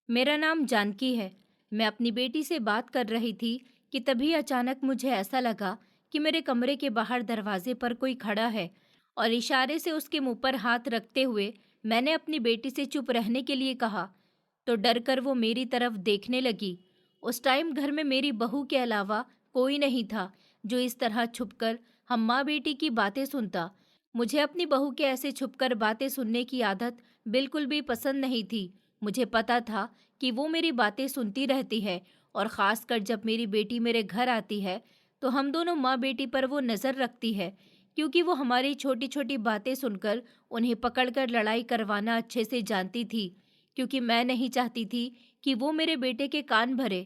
मेरा नाम जानकी है। मैं अपनी बेटी से बात कर रही थी कि तभी अचानक मुझे ऐसा लगा कि मेरे कमरे के बाहर दरवाजे पर कोई खड़ा है और इशारे से उसके मुंह पर हाथ रखते हुए मैंने अपनी बेटी से चुप रहने के लिए कहा। तो डर कर वो मेरी तरफ देखने लगी। उस टाइम घर में मेरी बहू के अलावा कोई नहीं था जो इस तरह छुपकर हम माँ बेटी की बातें सुनता। मुझे अपनी बहू के ऐसे छुपकर बातें सुनने की आदत बिल्कुल भी पसंद नहीं थी। मुझे पता था कि वो मेरी बातें सुनती रहती है और ख़ासकर जब मेरी बेटी मेरे घर आती है तो हम दोनों माँ बेटी पर वो नज़र रखती है, क्योंकि वो हमारी छोटी छोटी बातें सुनकर उन्हें पकड़कर लड़ाई करवाना अच्छे से जानती थी। क्योंकि मैं नहीं चाहती थी कि वो मेरे बेटे के कान भरे।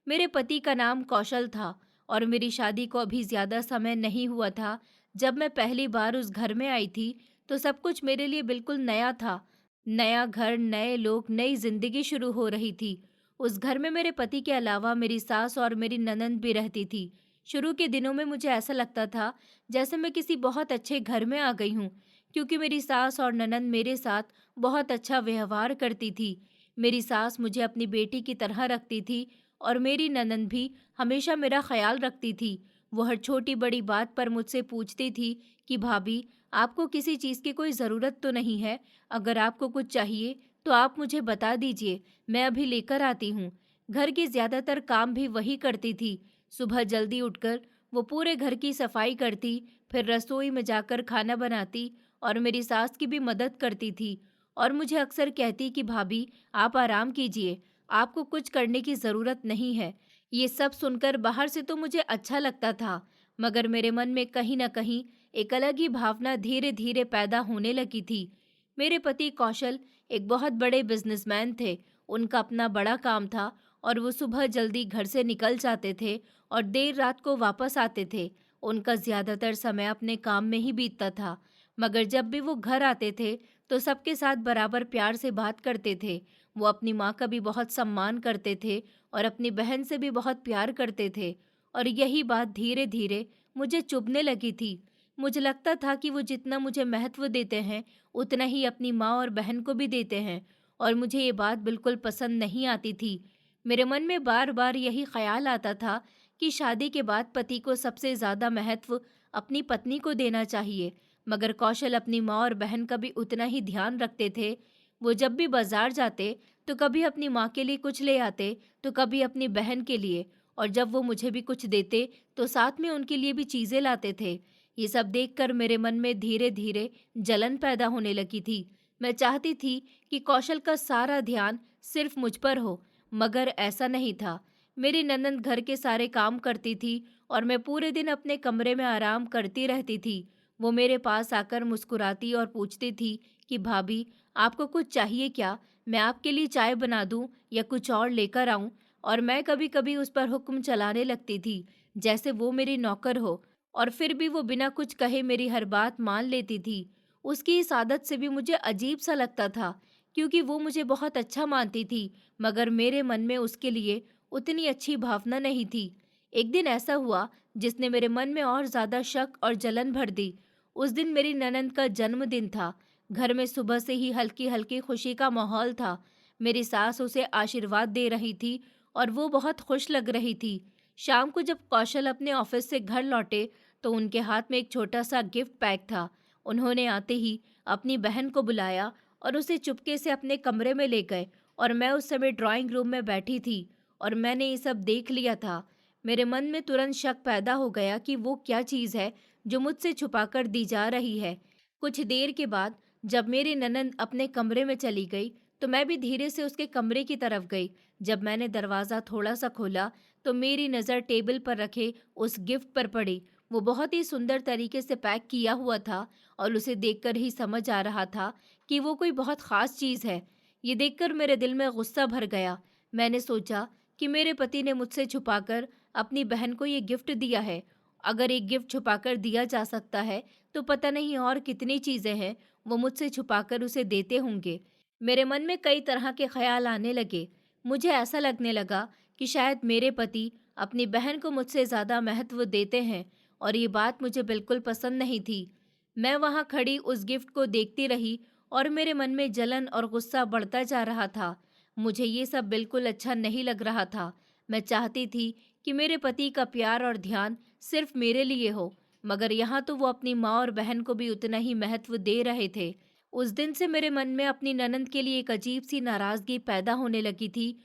मेरे पति का नाम कौशल था और मेरी शादी को अभी ज़्यादा समय नहीं हुआ था। जब मैं पहली बार उस घर में आई थी तो सब कुछ मेरे लिए बिल्कुल नया था। नया घर, नए लोग, नई जिंदगी शुरू हो रही थी। उस घर में मेरे पति के अलावा मेरी सास और मेरी ननंद भी रहती थी। शुरू के दिनों में मुझे ऐसा लगता था जैसे मैं किसी बहुत अच्छे घर में आ गई हूँ, क्योंकि मेरी सास और ननंद मेरे साथ बहुत अच्छा व्यवहार करती थी। मेरी सास मुझे अपनी बेटी की तरह रखती थी और मेरी ननंद भी हमेशा मेरा ख्याल रखती थी। वो हर छोटी बड़ी बात पर मुझसे पूछती थी कि भाभी, आपको किसी चीज़ की कोई ज़रूरत तो नहीं है? अगर आपको कुछ चाहिए तो आप मुझे बता दीजिए, मैं अभी लेकर आती हूँ। घर के ज़्यादातर काम भी वही करती थी। सुबह जल्दी उठकर वो पूरे घर की सफाई करती, फिर रसोई में जाकर खाना बनाती और मेरी सास की भी मदद करती थी। और मुझे अक्सर कहती कि भाभी, आप आराम कीजिए, आपको कुछ करने की ज़रूरत नहीं है। ये सब सुनकर बाहर से तो मुझे अच्छा लगता था, मगर मेरे मन में कहीं न कहीं एक अलग ही भावना धीरे धीरे पैदा होने लगी थी। मेरे पति कौशल एक बहुत बड़े बिजनेसमैन थे। उनका अपना बड़ा काम था और वो सुबह जल्दी घर से निकल जाते थे और देर रात को वापस आते थे। उनका ज़्यादातर समय अपने काम में ही बीतता था, मगर जब भी वो घर आते थे तो सबके साथ बराबर प्यार से बात करते थे। वो अपनी माँ का भी बहुत सम्मान करते थे और अपनी बहन से भी बहुत प्यार करते थे। और यही बात धीरे धीरे मुझे चुभने लगी थी। मुझे लगता था कि वो जितना मुझे महत्व देते हैं उतना ही अपनी माँ और बहन को भी देते हैं, और मुझे ये बात बिल्कुल पसंद नहीं आती थी। मेरे मन में बार बार यही ख्याल आता था कि शादी के बाद पति को सबसे ज़्यादा महत्व अपनी पत्नी को देना चाहिए, मगर कौशल अपनी माँ और बहन का भी उतना ही ध्यान रखते थे। वो जब भी बाजार जाते तो कभी अपनी माँ के लिए कुछ ले आते तो कभी अपनी बहन के लिए, और जब वो मुझे भी कुछ देते तो साथ में उनके लिए भी चीज़ें लाते थे। ये सब देखकर मेरे मन में धीरे धीरे जलन पैदा होने लगी थी। मैं चाहती थी कि कौशल का सारा ध्यान सिर्फ मुझ पर हो, मगर ऐसा नहीं था। मेरी ननंद घर के सारे काम करती थी और मैं पूरे दिन अपने कमरे में आराम करती रहती थी। वो मेरे पास आकर मुस्कुराती और पूछती थी कि भाभी, आपको कुछ चाहिए क्या? मैं आपके लिए चाय बना दूं या कुछ और लेकर आऊं? और मैं कभी कभी उस पर हुक्म चलाने लगती थी, जैसे वो मेरी नौकर हो, और फिर भी वो बिना कुछ कहे मेरी हर बात मान लेती थी। उसकी इस आदत से भी मुझे अजीब सा लगता था, क्योंकि वो मुझे बहुत अच्छा मानती थी, मगर मेरे मन में उसके लिए उतनी अच्छी भावना नहीं थी। एक दिन ऐसा हुआ जिसने मेरे मन में और ज़्यादा शक और जलन भर दी। उस दिन मेरी ननंद का जन्मदिन था। घर में सुबह से ही हल्की हल्की खुशी का माहौल था। मेरी सास उसे आशीर्वाद दे रही थी और वो बहुत खुश लग रही थी। शाम को जब कौशल अपने ऑफिस से घर लौटे तो उनके हाथ में एक छोटा सा गिफ्ट पैक था। उन्होंने आते ही अपनी बहन को बुलाया और उसे चुपके से अपने कमरे में ले गए, और मैं उस समय ड्राइंग रूम में बैठी थी और मैंने ये सब देख लिया था। मेरे मन में तुरंत शक पैदा हो गया कि वो क्या चीज़ है जो मुझसे छुपाकर दी जा रही है। कुछ देर के बाद जब मेरी ननंद अपने कमरे में चली गई तो मैं भी धीरे से उसके कमरे की तरफ गई। जब मैंने दरवाज़ा थोड़ा सा खोला तो मेरी नज़र टेबल पर रखे उस गिफ्ट पर पड़ी। वो बहुत ही सुंदर तरीके से पैक किया हुआ था और उसे देखकर ही समझ आ रहा था कि वो कोई बहुत ख़ास चीज़ है। ये देखकर मेरे दिल में गुस्सा भर गया। मैंने सोचा कि मेरे पति ने मुझसे छुपाकर अपनी बहन को ये गिफ्ट दिया है। अगर एक गिफ्ट छुपाकर दिया जा सकता है तो पता नहीं और कितनी चीज़ें हैं वो मुझसे छुपाकर उसे देते होंगे। मेरे मन में कई तरह के ख्याल आने लगे। मुझे ऐसा लगने लगा कि शायद मेरे पति अपनी बहन को मुझसे ज़्यादा महत्व देते हैं, और ये बात मुझे बिल्कुल पसंद नहीं थी। मैं वहाँ खड़ी उस गिफ्ट को देखती रही और मेरे मन में जलन और गुस्सा बढ़ता जा रहा था। मुझे ये सब बिल्कुल अच्छा नहीं लग रहा था। मैं चाहती थी कि मेरे पति का प्यार और ध्यान सिर्फ मेरे लिए हो, मगर यहाँ तो वो अपनी माँ और बहन को भी उतना ही महत्व दे रहे थे। उस दिन से मेरे मन में अपनी ननद के लिए एक अजीब सी नाराजगी पैदा होने लगी थी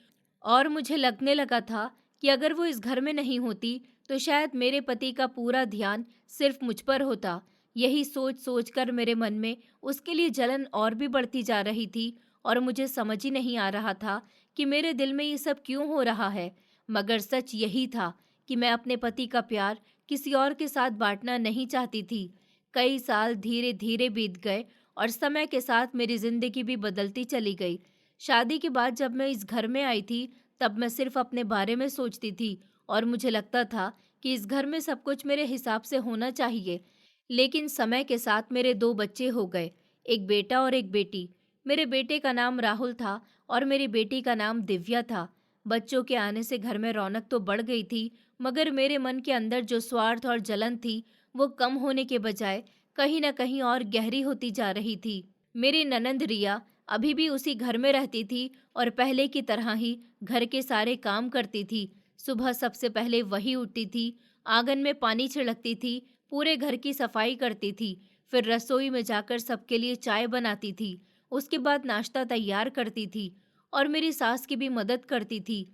और मुझे लगने लगा था कि अगर वो इस घर में नहीं होती तो शायद मेरे पति का पूरा ध्यान सिर्फ मुझ पर होता। यही सोच सोच कर मेरे मन में उसके लिए जलन और भी बढ़ती जा रही थी और मुझे समझ ही नहीं आ रहा था कि मेरे दिल में ये सब क्यों हो रहा है। मगर सच यही था कि मैं अपने पति का प्यार किसी और के साथ बांटना नहीं चाहती थी। कई साल धीरे धीरे बीत गए और समय के साथ मेरी जिंदगी भी बदलती चली गई। शादी के बाद जब मैं इस घर में आई थी, तब मैं सिर्फ अपने बारे में सोचती थी और मुझे लगता था कि इस घर में सब कुछ मेरे हिसाब से होना चाहिए। लेकिन समय के साथ मेरे 2 बच्चे हो गए, एक बेटा और एक बेटी। मेरे बेटे का नाम राहुल था और मेरी बेटी का नाम दिव्या था। बच्चों के आने से घर में रौनक तो बढ़ गई थी, मगर मेरे मन के अंदर जो स्वार्थ और जलन थी, वो कम होने के बजाय कहीं न कहीं और गहरी होती जा रही थी। मेरी ननंद रिया अभी भी उसी घर में रहती थी और पहले की तरह ही घर के सारे काम करती थी। सुबह सबसे पहले वही उठती थी, आंगन में पानी छिड़कती थी, पूरे घर की सफाई करती थी, फिर रसोई में जाकर सबके लिए चाय बनाती थी। उसके बाद नाश्ता तैयार करती थी और मेरी सास की भी मदद करती थी।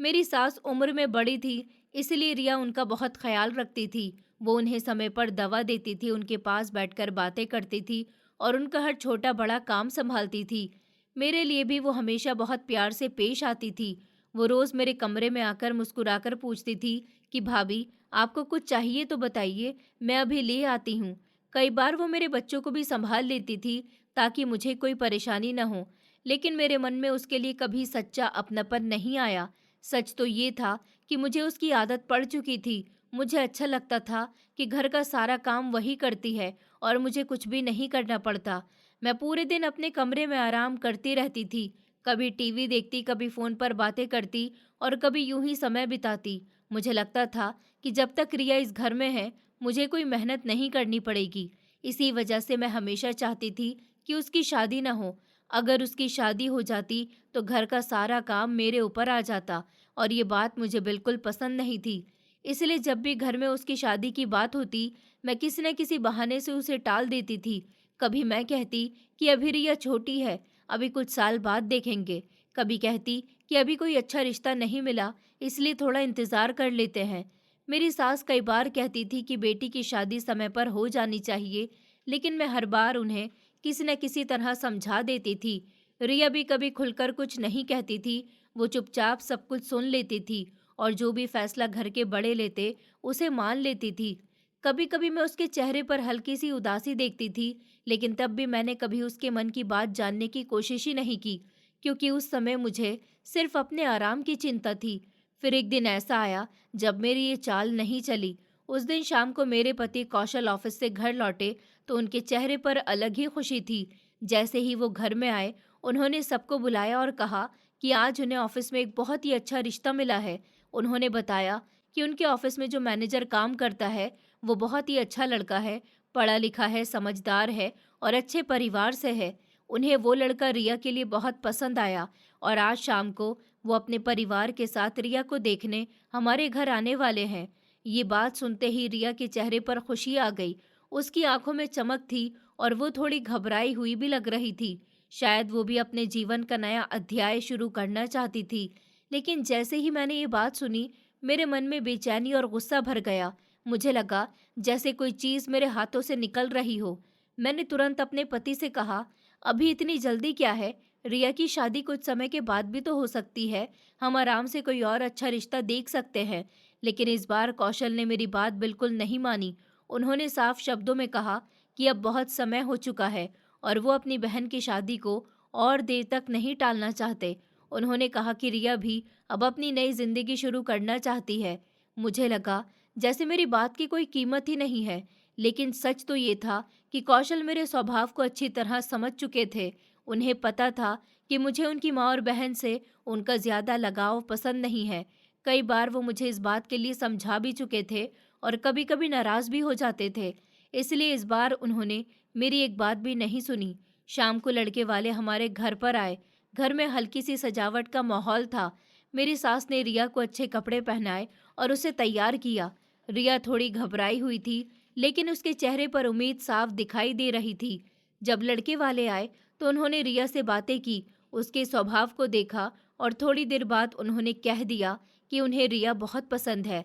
मेरी सास उम्र में बड़ी थी, इसलिए रिया उनका बहुत ख्याल रखती थी। वो उन्हें समय पर दवा देती थी, उनके पास बैठकर बातें करती थी और उनका हर छोटा बड़ा काम संभालती थी। मेरे लिए भी वो हमेशा बहुत प्यार से पेश आती थी। वो रोज मेरे कमरे में आकर मुस्कुराकर पूछती थी कि भाभी, आपको कुछ चाहिए तो बताइए, मैं अभी ले आती हूँ। कई बार वो मेरे बच्चों को भी संभाल लेती थी ताकि मुझे कोई परेशानी न हो, लेकिन मेरे मन में उसके लिए कभी सच्चा अपनापन नहीं आया। सच तो ये था कि मुझे उसकी आदत पड़ चुकी थी। मुझे अच्छा लगता था कि घर का सारा काम वही करती है और मुझे कुछ भी नहीं करना पड़ता। मैं पूरे दिन अपने कमरे में आराम करती रहती थी, कभी टीवी देखती, कभी फ़ोन पर बातें करती और कभी यूं ही समय बिताती। मुझे लगता था कि जब तक रिया इस घर में है, मुझे कोई मेहनत नहीं करनी पड़ेगी। इसी वजह से मैं हमेशा चाहती थी कि उसकी शादी न हो। अगर उसकी शादी हो जाती तो घर का सारा काम मेरे ऊपर आ जाता और ये बात मुझे बिल्कुल पसंद नहीं थी। इसलिए जब भी घर में उसकी शादी की बात होती, मैं किसी न किसी बहाने से उसे टाल देती थी। कभी मैं कहती कि अभी रिया छोटी है, अभी कुछ साल बाद देखेंगे। कभी कहती कि अभी कोई अच्छा रिश्ता नहीं मिला, इसलिए थोड़ा इंतज़ार कर लेते हैं। मेरी सास कई बार कहती थी कि बेटी की शादी समय पर हो जानी चाहिए, लेकिन मैं हर बार उन्हें किसी न किसी तरह समझा देती थी। रिया भी कभी खुलकर कुछ नहीं कहती थी, वो चुपचाप सब कुछ सुन लेती थी और जो भी फैसला घर के बड़े लेते, उसे मान लेती थी। कभी-कभी मैं उसके चेहरे पर हल्की सी उदासी देखती थी, लेकिन तब भी मैंने कभी उसके मन की बात जानने की कोशिश ही नहीं की, क्योंकि उस समय मुझे सिर्फ अपने आराम की चिंता थी। फिर एक दिन ऐसा आया जब मेरी ये चाल नहीं चली। उस दिन शाम को मेरे पति कौशल ऑफिस से घर लौटे तो उनके चेहरे पर अलग ही खुशी थी। जैसे ही वो घर में आए, उन्होंने सबको बुलाया और कहा कि आज उन्हें ऑफिस में एक बहुत ही अच्छा रिश्ता मिला है। उन्होंने बताया कि उनके ऑफिस में जो मैनेजर काम करता है, वो बहुत ही अच्छा लड़का है, पढ़ा लिखा है, समझदार है और अच्छे परिवार से है। उन्हें वो लड़का रिया के लिए बहुत पसंद आया और आज शाम को वो अपने परिवार के साथ रिया को देखने हमारे घर आने वाले हैं। ये बात सुनते ही रिया के चेहरे पर खुशी आ गई। उसकी आंखों में चमक थी और वो थोड़ी घबराई हुई भी लग रही थी। शायद वो भी अपने जीवन का नया अध्याय शुरू करना चाहती थी। लेकिन जैसे ही मैंने ये बात सुनी, मेरे मन में बेचैनी और गुस्सा भर गया। मुझे लगा जैसे कोई चीज़ मेरे हाथों से निकल रही हो। मैंने तुरंत अपने पति से कहा, अभी इतनी जल्दी क्या है? रिया की शादी कुछ समय के बाद भी तो हो सकती है। हम आराम से कोई और अच्छा रिश्ता देख सकते हैं। लेकिन इस बार कौशल ने मेरी बात बिल्कुल नहीं मानी। उन्होंने साफ शब्दों में कहा कि अब बहुत समय हो चुका है और वो अपनी बहन की शादी को और देर तक नहीं टालना चाहते। उन्होंने कहा कि रिया भी अब अपनी नई जिंदगी शुरू करना चाहती है। मुझे लगा जैसे मेरी बात की कोई कीमत ही नहीं है, लेकिन सच तो ये था कि कौशल मेरे स्वभाव को अच्छी तरह समझ चुके थे। उन्हें पता था कि मुझे उनकी माँ और बहन से उनका ज्यादा लगाव पसंद नहीं है। कई बार वो मुझे इस बात के लिए समझा भी चुके थे और कभी-कभी नाराज भी हो जाते थे। इसलिए इस बार उन्होंने मेरी एक बात भी नहीं सुनी। शाम को लड़के वाले हमारे घर पर आए। घर में हल्की सी सजावट का माहौल था। मेरी सास ने रिया को अच्छे कपड़े पहनाए और उसे तैयार किया। रिया थोड़ी घबराई हुई थी, लेकिन उसके चेहरे पर उम्मीद साफ दिखाई दे रही थी। जब लड़के वाले आए तो उन्होंने रिया से बातें की, उसके स्वभाव को देखा और थोड़ी देर बाद उन्होंने कह दिया कि उन्हें रिया बहुत पसंद है।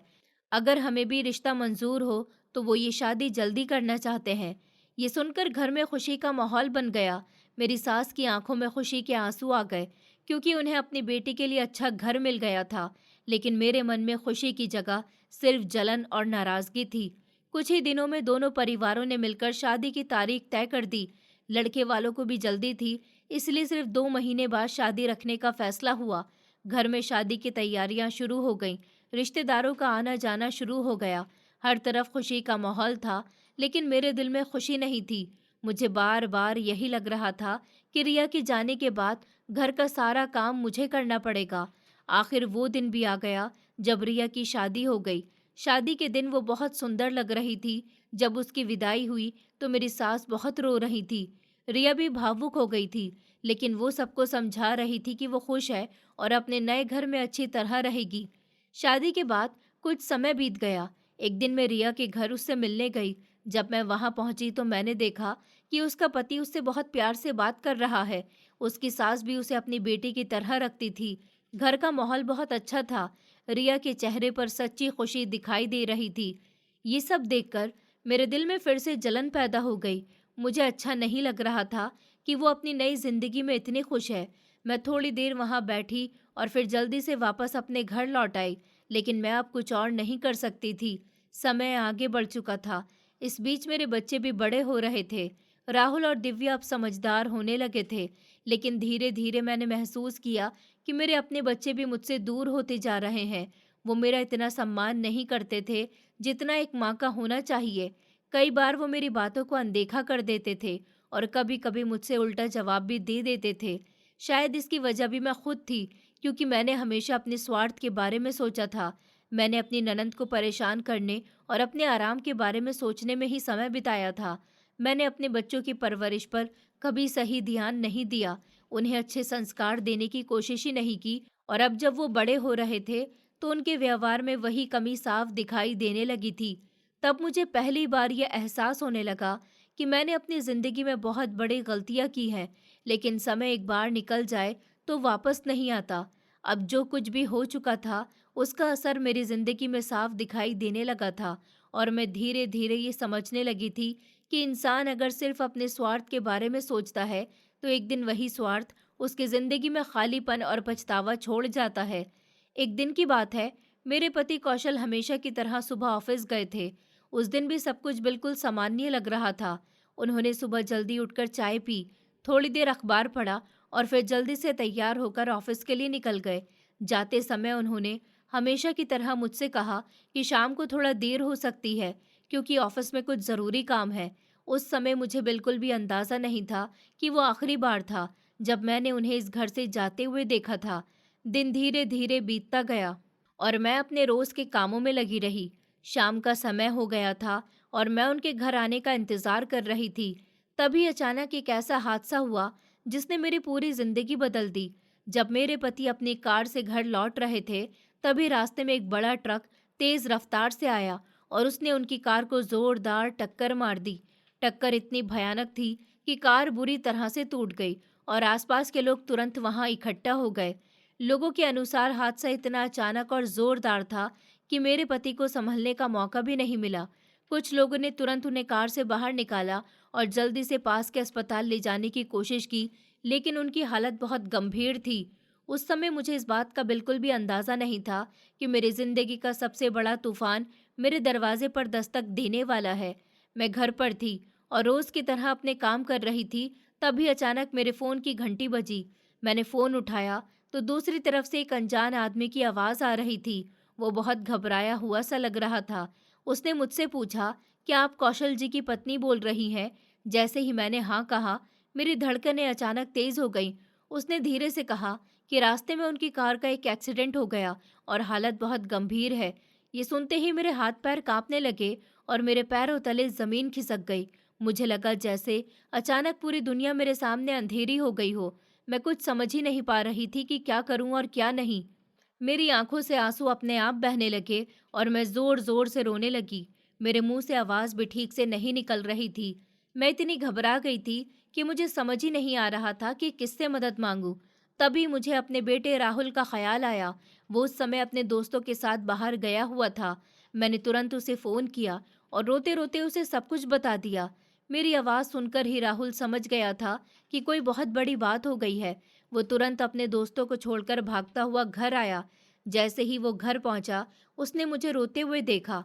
अगर हमें भी रिश्ता मंजूर हो तो वो ये शादी जल्दी करना चाहते हैं। ये सुनकर घर में खुशी का माहौल बन गया। मेरी सास की आंखों में खुशी के आंसू आ गए, क्योंकि उन्हें अपनी बेटी के लिए अच्छा घर मिल गया था। लेकिन मेरे मन में खुशी की जगह सिर्फ जलन और नाराजगी थी। कुछ ही दिनों में दोनों परिवारों ने मिलकर शादी की तारीख तय कर दी। लड़के वालों को भी जल्दी थी, इसलिए सिर्फ 2 महीने बाद शादी रखने का फैसला हुआ। घर में शादी की तैयारियां शुरू हो गईं। रिश्तेदारों का आना जाना शुरू हो गया। हर तरफ खुशी का माहौल था, लेकिन मेरे दिल में खुशी नहीं थी। मुझे बार बार यही लग रहा था कि रिया के जाने के बाद घर का सारा काम मुझे करना पड़ेगा। आखिर वो दिन भी आ गया जब रिया की शादी हो गई। शादी के दिन वो बहुत सुंदर लग रही थी। जब उसकी विदाई हुई तो मेरी सास बहुत रो रही थी। रिया भी भावुक हो गई थी, लेकिन वो सबको समझा रही थी कि वो खुश है और अपने नए घर में अच्छी तरह रहेगी। शादी के बाद कुछ समय बीत गया। एक दिन मैं रिया के घर उससे मिलने गई। जब मैं वहां पहुंची तो मैंने देखा कि उसका पति उससे बहुत प्यार से बात कर रहा है। उसकी सास भी उसे अपनी बेटी की तरह रखती थी। घर का माहौल बहुत अच्छा था। रिया के चेहरे पर सच्ची खुशी दिखाई दे रही थी। ये सब देखकर मेरे दिल में फिर से जलन पैदा हो गई। मुझे अच्छा नहीं लग रहा था कि वो अपनी नई जिंदगी में इतनी खुश है। मैं थोड़ी देर वहां बैठी और फिर जल्दी से वापस अपने घर लौट आई। लेकिन मैं अब कुछ और नहीं कर सकती थी। समय आगे बढ़ चुका था। इस बीच मेरे बच्चे भी बड़े हो रहे थे। राहुल और दिव्या अब समझदार होने लगे थे। लेकिन धीरे धीरे मैंने महसूस किया कि मेरे अपने बच्चे भी मुझसे दूर होते जा रहे हैं। वो मेरा इतना सम्मान नहीं करते थे जितना एक माँ का होना चाहिए। कई बार वो मेरी बातों को अनदेखा कर देते थे और कभी कभी मुझसे उल्टा जवाब भी दे देते थे। शायद इसकी वजह भी मैं खुद थी, क्योंकि मैंने हमेशा अपने स्वार्थ के बारे में सोचा था। मैंने अपनी ननद को परेशान करने और अपने आराम के बारे में सोचने में ही समय बिताया था। मैंने अपने बच्चों की परवरिश पर कभी सही ध्यान नहीं दिया, उन्हें अच्छे संस्कार देने की कोशिश ही नहीं की। और अब जब वो बड़े हो रहे थे तो उनके व्यवहार में वही कमी साफ दिखाई देने लगी थी। तब मुझे पहली बार यह एहसास होने लगा कि मैंने अपनी जिंदगी में बहुत बड़ी गलतियां की हैं। लेकिन समय एक बार निकल जाए तो वापस नहीं आता। अब जो कुछ भी हो चुका था उसका असर मेरी जिंदगी में साफ दिखाई देने लगा था, और मैं धीरे धीरे ये समझने लगी थी कि इंसान अगर सिर्फ अपने स्वार्थ के बारे में सोचता है तो एक दिन वही स्वार्थ उसकी जिंदगी में खालीपन और पछतावा छोड़ जाता है। एक दिन की बात है, मेरे पति कौशल हमेशा की तरह सुबह ऑफिस गए थे। उस दिन भी सब कुछ बिल्कुल सामान्य लग रहा था। उन्होंने सुबह जल्दी उठकर चाय पी, थोड़ी देर अखबार पढ़ा और फिर जल्दी से तैयार होकर ऑफिस के लिए निकल गए। जाते समय उन्होंने हमेशा की तरह मुझसे कहा कि शाम को थोड़ा देर हो सकती है, क्योंकि ऑफिस में कुछ ज़रूरी काम है। उस समय मुझे बिल्कुल भी अंदाज़ा नहीं था कि वो आखिरी बार था जब मैंने उन्हें इस घर से जाते हुए देखा था। दिन धीरे धीरे बीतता गया और मैं अपने रोज़ के कामों में लगी रही। शाम का समय हो गया था और मैं उनके घर आने का इंतज़ार कर रही थी। तभी अचानक एक ऐसा हादसा हुआ जिसने मेरी पूरी जिंदगी बदल दी। जब मेरे पति अपनी कार से घर लौट रहे थे, तभी रास्ते में एक बड़ा ट्रक तेज रफ्तार से आया और उसने उनकी कार को जोरदार टक्कर मार दी। टक्कर इतनी भयानक थी कि कार बुरी तरह से टूट गई और आसपास के लोग तुरंत वहां इकट्ठा हो गए। लोगों के अनुसार हादसा इतना अचानक और जोरदार था कि मेरे पति को संभलने का मौका भी नहीं मिला। कुछ लोगों ने तुरंत उन्हें कार से बाहर निकाला और जल्दी से पास के अस्पताल ले जाने की कोशिश की, लेकिन उनकी हालत बहुत गंभीर थी। उस समय मुझे इस बात का बिल्कुल भी अंदाजा नहीं था कि मेरी जिंदगी का सबसे बड़ा तूफान मेरे दरवाजे पर दस्तक देने वाला है। मैं घर पर थी और रोज की तरह अपने काम कर रही थी। तभी अचानक मेरे फोन की घंटी बजी। मैंने फोन उठाया तो दूसरी तरफ से एक अनजान आदमी की आवाज आ रही थी। वो बहुत घबराया हुआ सा लग रहा था। उसने मुझसे पूछा, क्या आप कौशल जी की पत्नी बोल रही हैं? जैसे ही मैंने हाँ कहा, मेरी धड़कनें अचानक तेज हो गईं। उसने धीरे से कहा कि रास्ते में उनकी कार का एक एक्सीडेंट हो गया और हालत बहुत गंभीर है। ये सुनते ही मेरे हाथ पैर कांपने लगे और मेरे पैरों तले जमीन खिसक गई। मुझे लगा जैसे अचानक पूरी दुनिया मेरे सामने अंधेरी हो गई हो। मैं कुछ समझ ही नहीं पा रही थी कि क्या करूं और क्या नहीं। मेरी आंखों से आंसू अपने आप बहने लगे और मैं जोर जोर से रोने लगी। मेरे मुंह से आवाज भी ठीक से नहीं निकल रही थी। मैं इतनी घबरा गई थी कि मुझे समझ ही नहीं आ रहा था कि किससे मदद मांगूं। तभी मुझे अपने बेटे राहुल का ख्याल आया। वो उस समय अपने दोस्तों के साथ बाहर गया हुआ था। मैंने तुरंत उसे फोन किया और रोते रोते उसे सब कुछ बता दिया। मेरी आवाज सुनकर ही राहुल समझ गया था कि कोई बहुत बड़ी बात हो गई है। वो तुरंत अपने दोस्तों को छोड़कर भागता हुआ घर आया। जैसे ही वो घर पहुंचा, उसने मुझे रोते हुए देखा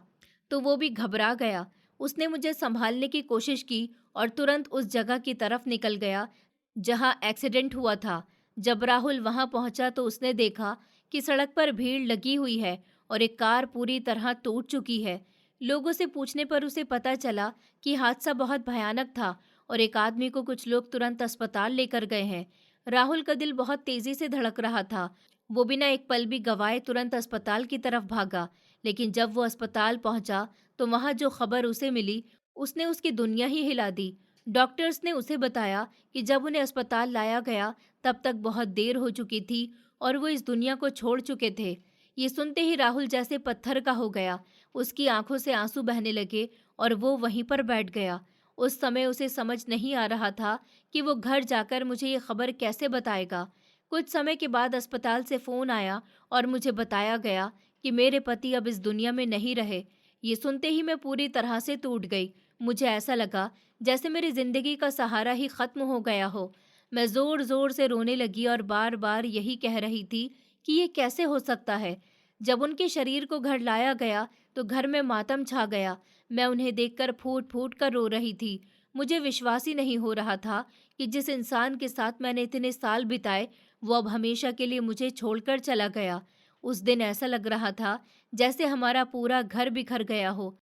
तो वो भी घबरा गया। उसने मुझे संभालने की कोशिश की और तुरंत उस जगह की तरफ निकल गया जहां एक्सीडेंट हुआ था। जब राहुल वहां पहुंचा तो उसने देखा कि सड़क पर भीड़ लगी हुई है और एक कार पूरी तरह टूट चुकी है। लोगों से पूछने पर उसे पता चला कि हादसा बहुत भयानक था और एक आदमी को कुछ लोग तुरंत अस्पताल लेकर गए हैं। राहुल का दिल बहुत तेजी से धड़क रहा था। वो बिना एक पल भी गंवाए तुरंत अस्पताल की तरफ भागा। लेकिन जब वो अस्पताल पहुंचा तो वहां जो खबर उसे मिली, उसने उसकी दुनिया ही हिला दी। डॉक्टर्स ने उसे बताया कि जब उन्हें अस्पताल लाया गया तब तक बहुत देर हो चुकी थी और वो इस दुनिया को छोड़ चुके थे। ये सुनते ही राहुल जैसे पत्थर का हो गया। उसकी आंखों से आंसू बहने लगे और वो वहीं पर बैठ गया। उस समय उसे समझ नहीं आ रहा था कि वो घर जाकर मुझे ये खबर कैसे बताएगा। कुछ समय के बाद अस्पताल से फोन आया और मुझे बताया गया कि मेरे पति अब इस दुनिया में नहीं रहे। ये सुनते ही मैं पूरी तरह से टूट गई। मुझे ऐसा लगा जैसे मेरी जिंदगी का सहारा ही खत्म हो गया हो। मैं जोर जोर से रोने लगी और बार बार यही कह रही थी कि ये कैसे हो सकता है। जब उनके शरीर को घर लाया गया तो घर में मातम छा गया। मैं उन्हें देखकर फूट फूट कर रो रही थी। मुझे विश्वास ही नहीं हो रहा था कि जिस इंसान के साथ मैंने इतने साल बिताए वो अब हमेशा के लिए मुझे छोड़कर चला गया। उस दिन ऐसा लग रहा था जैसे हमारा पूरा घर बिखर गया हो।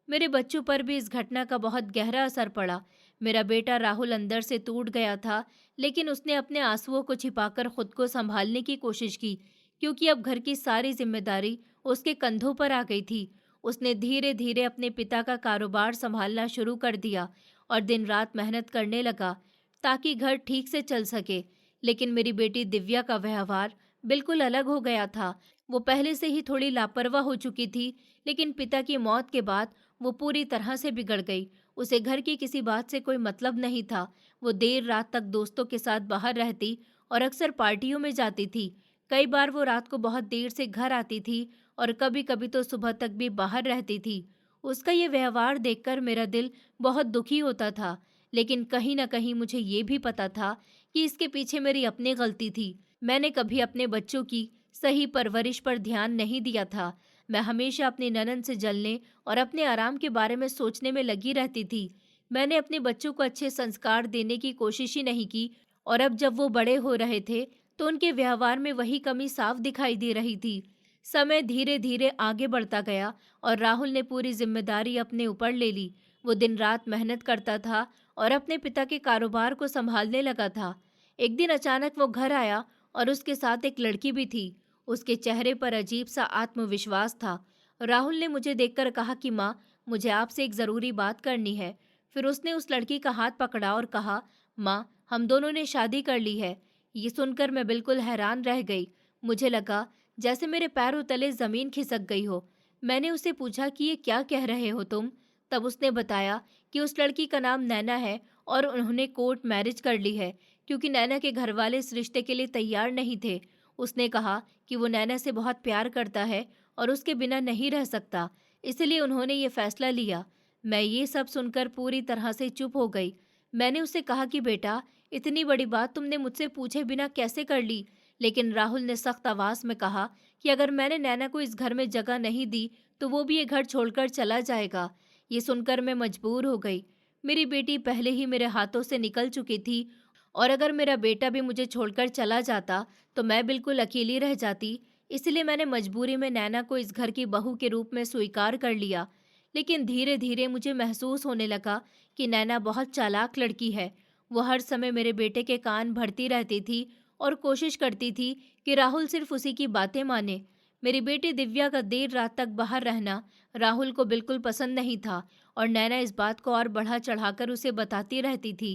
मेरे बच्चों पर भी इस घटना का बहुत गहरा असर पड़ा। मेरा बेटा राहुल अंदर से टूट गया था, लेकिन उसने अपने आंसुओं को छिपाकर खुद को संभालने की कोशिश की, क्योंकि अब घर की सारी जिम्मेदारी उसके कंधों पर आ गई थी। उसने धीरे धीरे अपने पिता का कारोबार संभालना शुरू कर दिया और दिन रात मेहनत करने लगा ताकि घर ठीक से चल सके। लेकिन मेरी बेटी दिव्या का व्यवहार बिल्कुल अलग हो गया था। वो पहले से ही थोड़ी लापरवाह हो चुकी थी, लेकिन पिता की मौत के बाद वो पूरी तरह से बिगड़ गई। उसे घर की किसी बात से कोई मतलब नहीं था। वो देर रात तक दोस्तों के साथ बाहर रहती और अक्सर पार्टियों में जाती थी। कई बार वो रात को बहुत देर से घर आती थी और कभी-कभी तो सुबह तक भी बाहर रहती थी। उसका ये व्यवहार देखकर मेरा दिल बहुत दुखी होता था, लेकिन कहीं न कहीं मुझे ये भी पता था कि इसके पीछे मेरी अपनी गलती थी। मैंने कभी अपने बच्चों की सही परवरिश पर ध्यान नहीं दिया था। मैं हमेशा अपनी ननद से जलने और अपने आराम के बारे में सोचने में लगी रहती थी। मैंने अपने बच्चों को अच्छे संस्कार देने की कोशिश ही नहीं की और अब जब वो बड़े हो रहे थे तो उनके व्यवहार में वही कमी साफ दिखाई दे रही थी। समय धीरे धीरे आगे बढ़ता गया और राहुल ने पूरी जिम्मेदारी अपने ऊपर ले ली। वो दिन रात मेहनत करता था और अपने पिता के कारोबार को संभालने लगा था। एक दिन अचानक वो घर आया और उसके साथ एक लड़की भी थी। उसके चेहरे पर अजीब सा आत्मविश्वास था। राहुल ने मुझे देखकर कहा कि माँ, मुझे आपसे एक ज़रूरी बात करनी है। फिर उसने उस लड़की का हाथ पकड़ा और कहा, माँ, हम दोनों ने शादी कर ली है। ये सुनकर मैं बिल्कुल हैरान रह गई। मुझे लगा जैसे मेरे पैरों तले ज़मीन खिसक गई हो। मैंने उसे पूछा कि ये क्या कह रहे हो तुम? तब उसने बताया कि उस लड़की का नाम नैना है और उन्होंने कोर्ट मैरिज कर ली है, क्योंकि नैना के घर वाले इस रिश्ते के लिए तैयार नहीं थे। उसने कहा कि वो नैना से बहुत प्यार करता है और उसके बिना नहीं रह सकता, इसलिए उन्होंने ये फैसला लिया। मैं ये सब सुनकर पूरी तरह से चुप हो गई। मैंने उसे कहा कि बेटा, इतनी बड़ी बात तुमने मुझसे पूछे बिना कैसे कर ली? लेकिन राहुल ने सख्त आवाज में कहा कि अगर मैंने नैना को इस घर में जगह नहीं दी तो वो भी ये घर छोड़कर चला जाएगा। ये सुनकर मैं मजबूर हो गई। मेरी बेटी पहले ही मेरे हाथों से निकल चुकी थी और अगर मेरा बेटा भी मुझे छोड़कर चला जाता तो मैं बिल्कुल अकेली रह जाती। इसलिए मैंने मजबूरी में नैना को इस घर की बहू के रूप में स्वीकार कर लिया। लेकिन धीरे धीरे मुझे महसूस होने लगा कि नैना बहुत चालाक लड़की है। वो हर समय मेरे बेटे के कान भरती रहती थी और कोशिश करती थी कि राहुल सिर्फ उसी की बातें माने। मेरी बेटी दिव्या का देर रात तक बाहर रहना राहुल को बिल्कुल पसंद नहीं था और नैना इस बात को और बढ़ा चढ़ाकर उसे बताती रहती थी।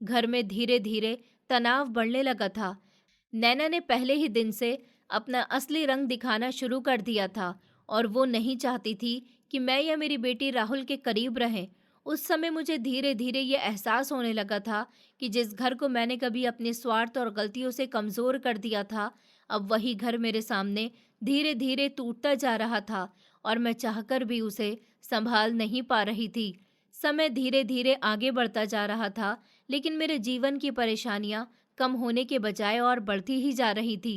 घर में धीरे धीरे तनाव बढ़ने लगा था। नैना ने पहले ही दिन से अपना असली रंग दिखाना शुरू कर दिया था और वो नहीं चाहती थी कि मैं या मेरी बेटी राहुल के करीब रहें। उस समय मुझे धीरे धीरे ये एहसास होने लगा था कि जिस घर को मैंने कभी अपने स्वार्थ और गलतियों से कमज़ोर कर दिया था, अब वही घर मेरे सामने धीरे धीरे टूटता जा रहा था और मैं चाहकर भी उसे संभाल नहीं पा रही थी। समय धीरे धीरे आगे बढ़ता जा रहा था, लेकिन मेरे जीवन की परेशानियां कम होने के बजाय और बढ़ती ही जा रही थी।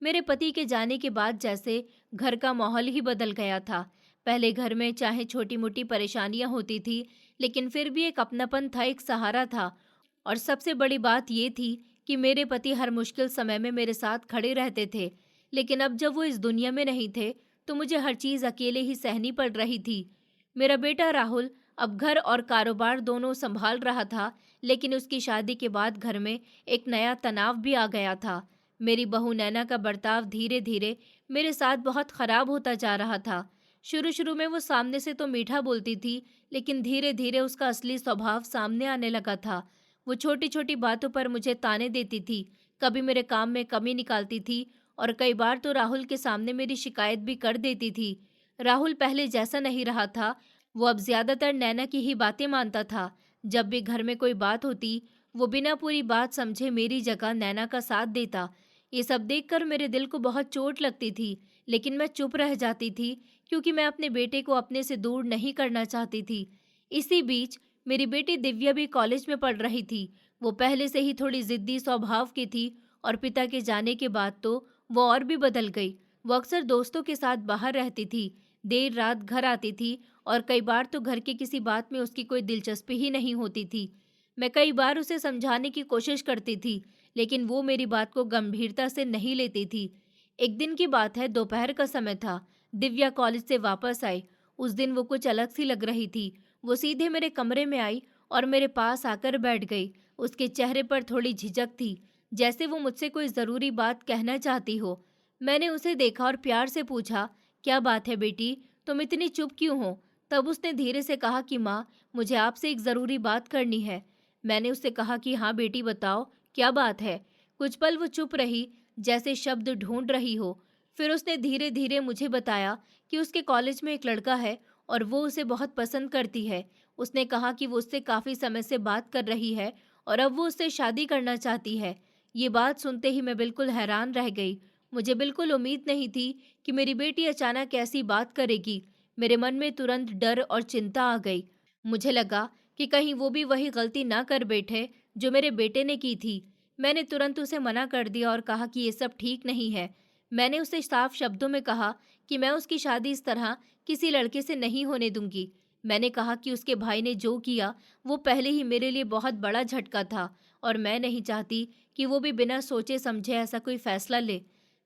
मेरे पति के जाने के बाद जैसे घर का माहौल ही बदल गया था। पहले घर में चाहे छोटी मोटी परेशानियां होती थी, लेकिन फिर भी एक अपनापन था, एक सहारा था। और सबसे बड़ी बात ये थी कि मेरे पति हर मुश्किल समय में मेरे साथ खड़े रहते थे। लेकिन अब जब वो इस दुनिया में नहीं थे, तो मुझे हर चीज़ अकेले ही सहनी पड़ रही थी। मेरा बेटा राहुल अब घर और कारोबार दोनों संभाल रहा था, लेकिन उसकी शादी के बाद घर में एक नया तनाव भी आ गया था। मेरी बहू नैना का बर्ताव धीरे धीरे मेरे साथ बहुत खराब होता जा रहा था। शुरू शुरू में वो सामने से तो मीठा बोलती थी, लेकिन धीरे धीरे उसका असली स्वभाव सामने आने लगा था। वो छोटी छोटी बातों पर मुझे ताने देती थी, कभी मेरे काम में कमी निकालती थी और कई बार तो राहुल के सामने मेरी शिकायत भी कर देती थी। राहुल पहले जैसा नहीं रहा था, वो अब ज्यादातर नैना की ही बातें मानता था। जब भी घर में कोई बात होती, वो बिना पूरी बात समझे मेरी जगह नैना का साथ देता। ये सब देखकर मेरे दिल को बहुत चोट लगती थी, लेकिन मैं चुप रह जाती थी क्योंकि मैं अपने बेटे को अपने से दूर नहीं करना चाहती थी। इसी बीच मेरी बेटी दिव्या भी कॉलेज में पढ़ रही थी। वो पहले से ही थोड़ी जिद्दी स्वभाव की थी और पिता के जाने के बाद तो वो और भी बदल गई। वो अक्सर दोस्तों के साथ बाहर रहती थी, देर रात घर आती थी और कई बार तो घर की किसी बात में उसकी कोई दिलचस्पी ही नहीं होती थी। मैं कई बार उसे समझाने की कोशिश करती थी, लेकिन वो मेरी बात को गंभीरता से नहीं लेती थी। एक दिन की बात है, दोपहर का समय था। दिव्या कॉलेज से वापस आई। उस दिन वो कुछ अलग सी लग रही थी। वो सीधे मेरे कमरे में आई और मेरे पास आकर बैठ गई। उसके चेहरे पर थोड़ी झिझक थी, जैसे वो मुझसे कोई ज़रूरी बात कहना चाहती हो। मैंने उसे देखा और प्यार से पूछा, क्या बात है बेटी, तुम इतनी चुप क्यों हो? तब उसने धीरे से कहा कि माँ, मुझे आपसे एक ज़रूरी बात करनी है। मैंने उससे कहा कि हाँ बेटी, बताओ क्या बात है। कुछ पल वो चुप रही, जैसे शब्द ढूंढ रही हो। फिर उसने धीरे धीरे मुझे बताया कि उसके कॉलेज में एक लड़का है और वो उसे बहुत पसंद करती है। उसने कहा कि वो उससे काफ़ी समय से बात कर रही है और अब वो उससे शादी करना चाहती है। ये बात सुनते ही मैं बिल्कुल हैरान रह गई। मुझे बिल्कुल उम्मीद नहीं थी कि मेरी बेटी अचानक ऐसी बात करेगी। मेरे मन में तुरंत डर और चिंता आ गई। मुझे लगा कि कहीं वो भी वही गलती ना कर बैठे जो मेरे बेटे ने की थी। मैंने तुरंत उसे मना कर दिया और कहा कि ये सब ठीक नहीं है। मैंने उसे साफ शब्दों में कहा कि मैं उसकी शादी इस तरह किसी लड़के से नहीं होने दूंगी। मैंने कहा कि उसके भाई ने जो किया वो पहले ही मेरे लिए बहुत बड़ा झटका था और मैं नहीं चाहती कि वो भी बिना सोचे समझे ऐसा कोई फैसला ले।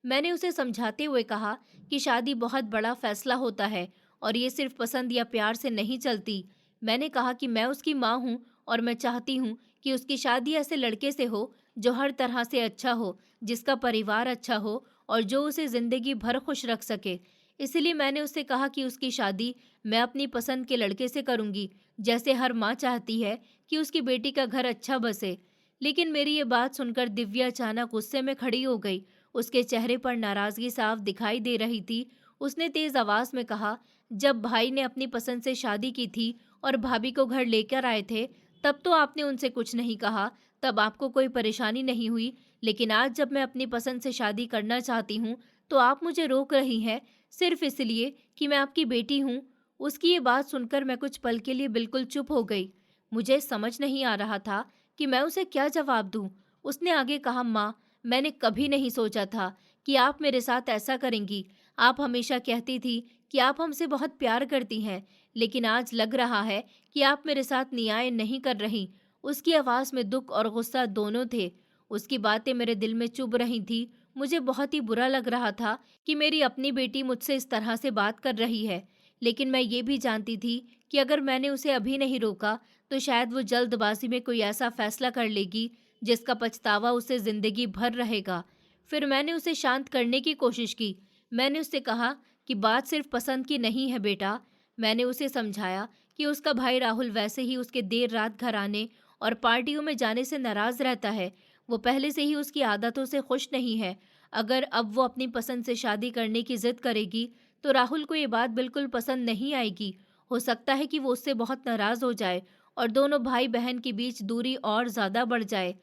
मैंने उसे समझाते हुए कहा कि शादी बहुत बड़ा फैसला होता है और ये सिर्फ पसंद या प्यार से नहीं चलती। मैंने कहा कि मैं उसकी माँ हूँ और मैं चाहती हूँ कि उसकी शादी ऐसे लड़के से हो जो हर तरह से अच्छा हो, जिसका परिवार अच्छा हो और जो उसे ज़िंदगी भर खुश रख सके। इसलिए मैंने उससे कहा कि उसकी शादी मैं अपनी पसंद के लड़के से करूँगी, जैसे हर माँ चाहती है कि उसकी बेटी का घर अच्छा बसे। लेकिन मेरी ये बात सुनकर दिव्या अचानक गुस्से में खड़ी हो गई। उसके चेहरे पर नाराज़गी साफ दिखाई दे रही थी। उसने तेज़ आवाज़ में कहा, जब भाई ने अपनी पसंद से शादी की थी और भाभी को घर लेकर आए थे, तब तो आपने उनसे कुछ नहीं कहा, तब आपको कोई परेशानी नहीं हुई। लेकिन आज जब मैं अपनी पसंद से शादी करना चाहती हूँ, तो आप मुझे रोक रही हैं, सिर्फ इसलिए कि मैं आपकी बेटी हूँ। उसकी ये बात सुनकर मैं कुछ पल के लिए बिल्कुल चुप हो गई। मुझे समझ नहीं आ रहा था कि मैं उसे क्या जवाब दूँ। उसने आगे कहा, माँ, मैंने कभी नहीं सोचा था कि आप मेरे साथ ऐसा करेंगी। आप हमेशा कहती थी कि आप हमसे बहुत प्यार करती हैं, लेकिन आज लग रहा है कि आप मेरे साथ न्याय नहीं कर रही। उसकी आवाज़ में दुख और गुस्सा दोनों थे। उसकी बातें मेरे दिल में चुभ रही थी। मुझे बहुत ही बुरा लग रहा था कि मेरी अपनी बेटी मुझसे इस तरह से बात कर रही है। लेकिन मैं ये भी जानती थी कि अगर मैंने उसे अभी नहीं रोका, तो शायद वो जल्दबाजी में कोई ऐसा फैसला कर लेगी जिसका पछतावा उसे ज़िंदगी भर रहेगा। फिर मैंने उसे शांत करने की कोशिश की। मैंने उससे कहा कि बात सिर्फ पसंद की नहीं है बेटा। मैंने उसे समझाया कि उसका भाई राहुल वैसे ही उसके देर रात घर आने और पार्टियों में जाने से नाराज़ रहता है। वो पहले से ही उसकी आदतों से खुश नहीं है। अगर अब वो अपनी पसंद से शादी करने की जिद करेगी, तो राहुल को ये बात बिल्कुल पसंद नहीं आएगी। हो सकता है कि वो उससे बहुत नाराज़ हो जाए और दोनों भाई-बहन के बीच दूरी और ज़्यादा बढ़ जाए।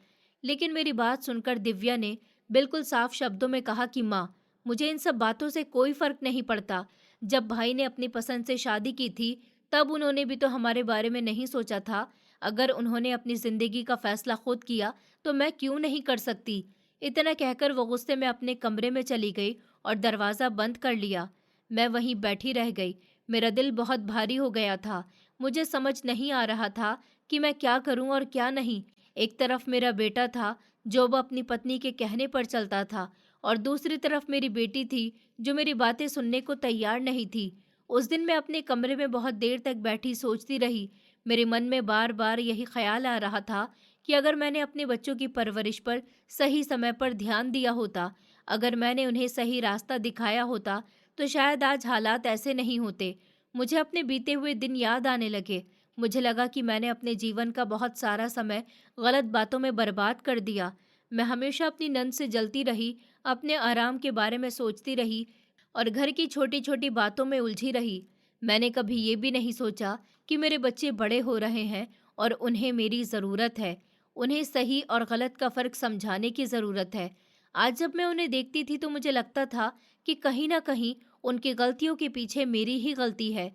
लेकिन मेरी बात सुनकर दिव्या ने बिल्कुल साफ शब्दों में कहा कि माँ, मुझे इन सब बातों से कोई फ़र्क नहीं पड़ता। जब भाई ने अपनी पसंद से शादी की थी, तब उन्होंने भी तो हमारे बारे में नहीं सोचा था। अगर उन्होंने अपनी ज़िंदगी का फ़ैसला खुद किया, तो मैं क्यों नहीं कर सकती? इतना कहकर वो गुस्से में अपने कमरे में चली गई और दरवाज़ा बंद कर लिया। मैं वहीं बैठी रह गई। मेरा दिल बहुत भारी हो गया था। मुझे समझ नहीं आ रहा था कि मैं क्या करूं और क्या नहीं। एक तरफ मेरा बेटा था, जो अब अपनी पत्नी के कहने पर चलता था, और दूसरी तरफ मेरी बेटी थी, जो मेरी बातें सुनने को तैयार नहीं थी। उस दिन मैं अपने कमरे में बहुत देर तक बैठी सोचती रही। मेरे मन में बार बार यही ख्याल आ रहा था कि अगर मैंने अपने बच्चों की परवरिश पर सही समय पर ध्यान दिया होता, अगर मैंने उन्हें सही रास्ता दिखाया होता, तो शायद आज हालात ऐसे नहीं होते। मुझे अपने बीते हुए दिन याद आने लगे। मुझे लगा कि मैंने अपने जीवन का बहुत सारा समय गलत बातों में बर्बाद कर दिया। मैं हमेशा अपनी नंद से जलती रही, अपने आराम के बारे में सोचती रही और घर की छोटी-छोटी बातों में उलझी रही। मैंने कभी ये भी नहीं सोचा कि मेरे बच्चे बड़े हो रहे हैं और उन्हें मेरी ज़रूरत है। उन्हें सही और गलत का फ़र्क समझाने की ज़रूरत है। आज जब मैं उन्हें देखती थी तो मुझे लगता था कि कहीं न कहीं उनकी गलतियों के पीछे मेरी ही गलती है।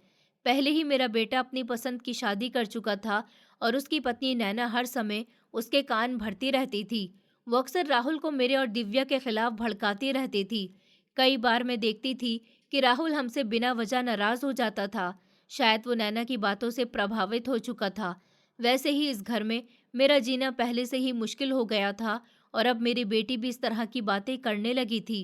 पहले ही मेरा बेटा अपनी पसंद की शादी कर चुका था और उसकी पत्नी नैना हर समय उसके कान भरती रहती थी। वो अक्सर राहुल को मेरे और दिव्या के खिलाफ भड़काती रहती थी। कई बार मैं देखती थी कि राहुल हमसे बिना वजह नाराज़ हो जाता था। शायद वो नैना की बातों से प्रभावित हो चुका था। वैसे ही इस घर में मेरा जीना पहले से ही मुश्किल हो गया था और अब मेरी बेटी भी इस तरह की बातें करने लगी थी।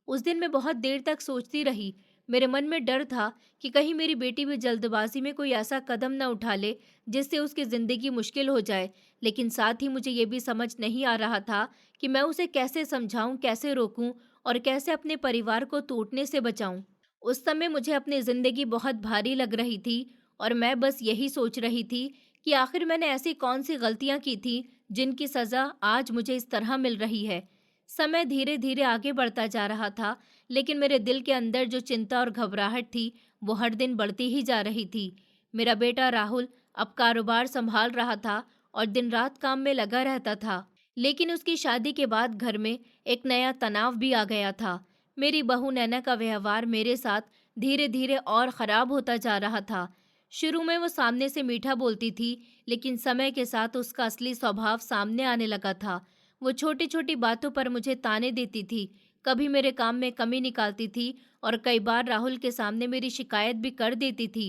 उस दिन मैं बहुत देर तक सोचती रही। मेरे मन में डर था कि कहीं मेरी बेटी भी जल्दबाजी में कोई ऐसा कदम न उठा ले जिससे उसकी ज़िंदगी मुश्किल हो जाए। लेकिन साथ ही मुझे ये भी समझ नहीं आ रहा था कि मैं उसे कैसे समझाऊं, कैसे रोकूं और कैसे अपने परिवार को टूटने से बचाऊं। उस समय मुझे अपनी ज़िंदगी बहुत भारी लग रही थी और मैं बस यही सोच रही थी कि आखिर मैंने ऐसी कौन सी गलतियां की थी जिनकी सज़ा आज मुझे इस तरह मिल रही है। समय धीरे धीरे आगे बढ़ता जा रहा था, लेकिन मेरे दिल के अंदर जो चिंता और घबराहट थी, वो हर दिन बढ़ती ही जा रही थी। मेरा बेटा राहुल अब कारोबार संभाल रहा था और दिन रात काम में लगा रहता था, लेकिन उसकी शादी के बाद घर में एक नया तनाव भी आ गया था। मेरी बहू नैना का व्यवहार मेरे साथ धीरे धीरे और ख़राब होता जा रहा था। शुरू में वो सामने से मीठा बोलती थी, लेकिन समय के साथ उसका असली स्वभाव सामने आने लगा था। वो छोटी-छोटी बातों पर मुझे ताने देती थी, कभी मेरे काम में कमी निकालती थी और कई बार राहुल के सामने मेरी शिकायत भी कर देती थी।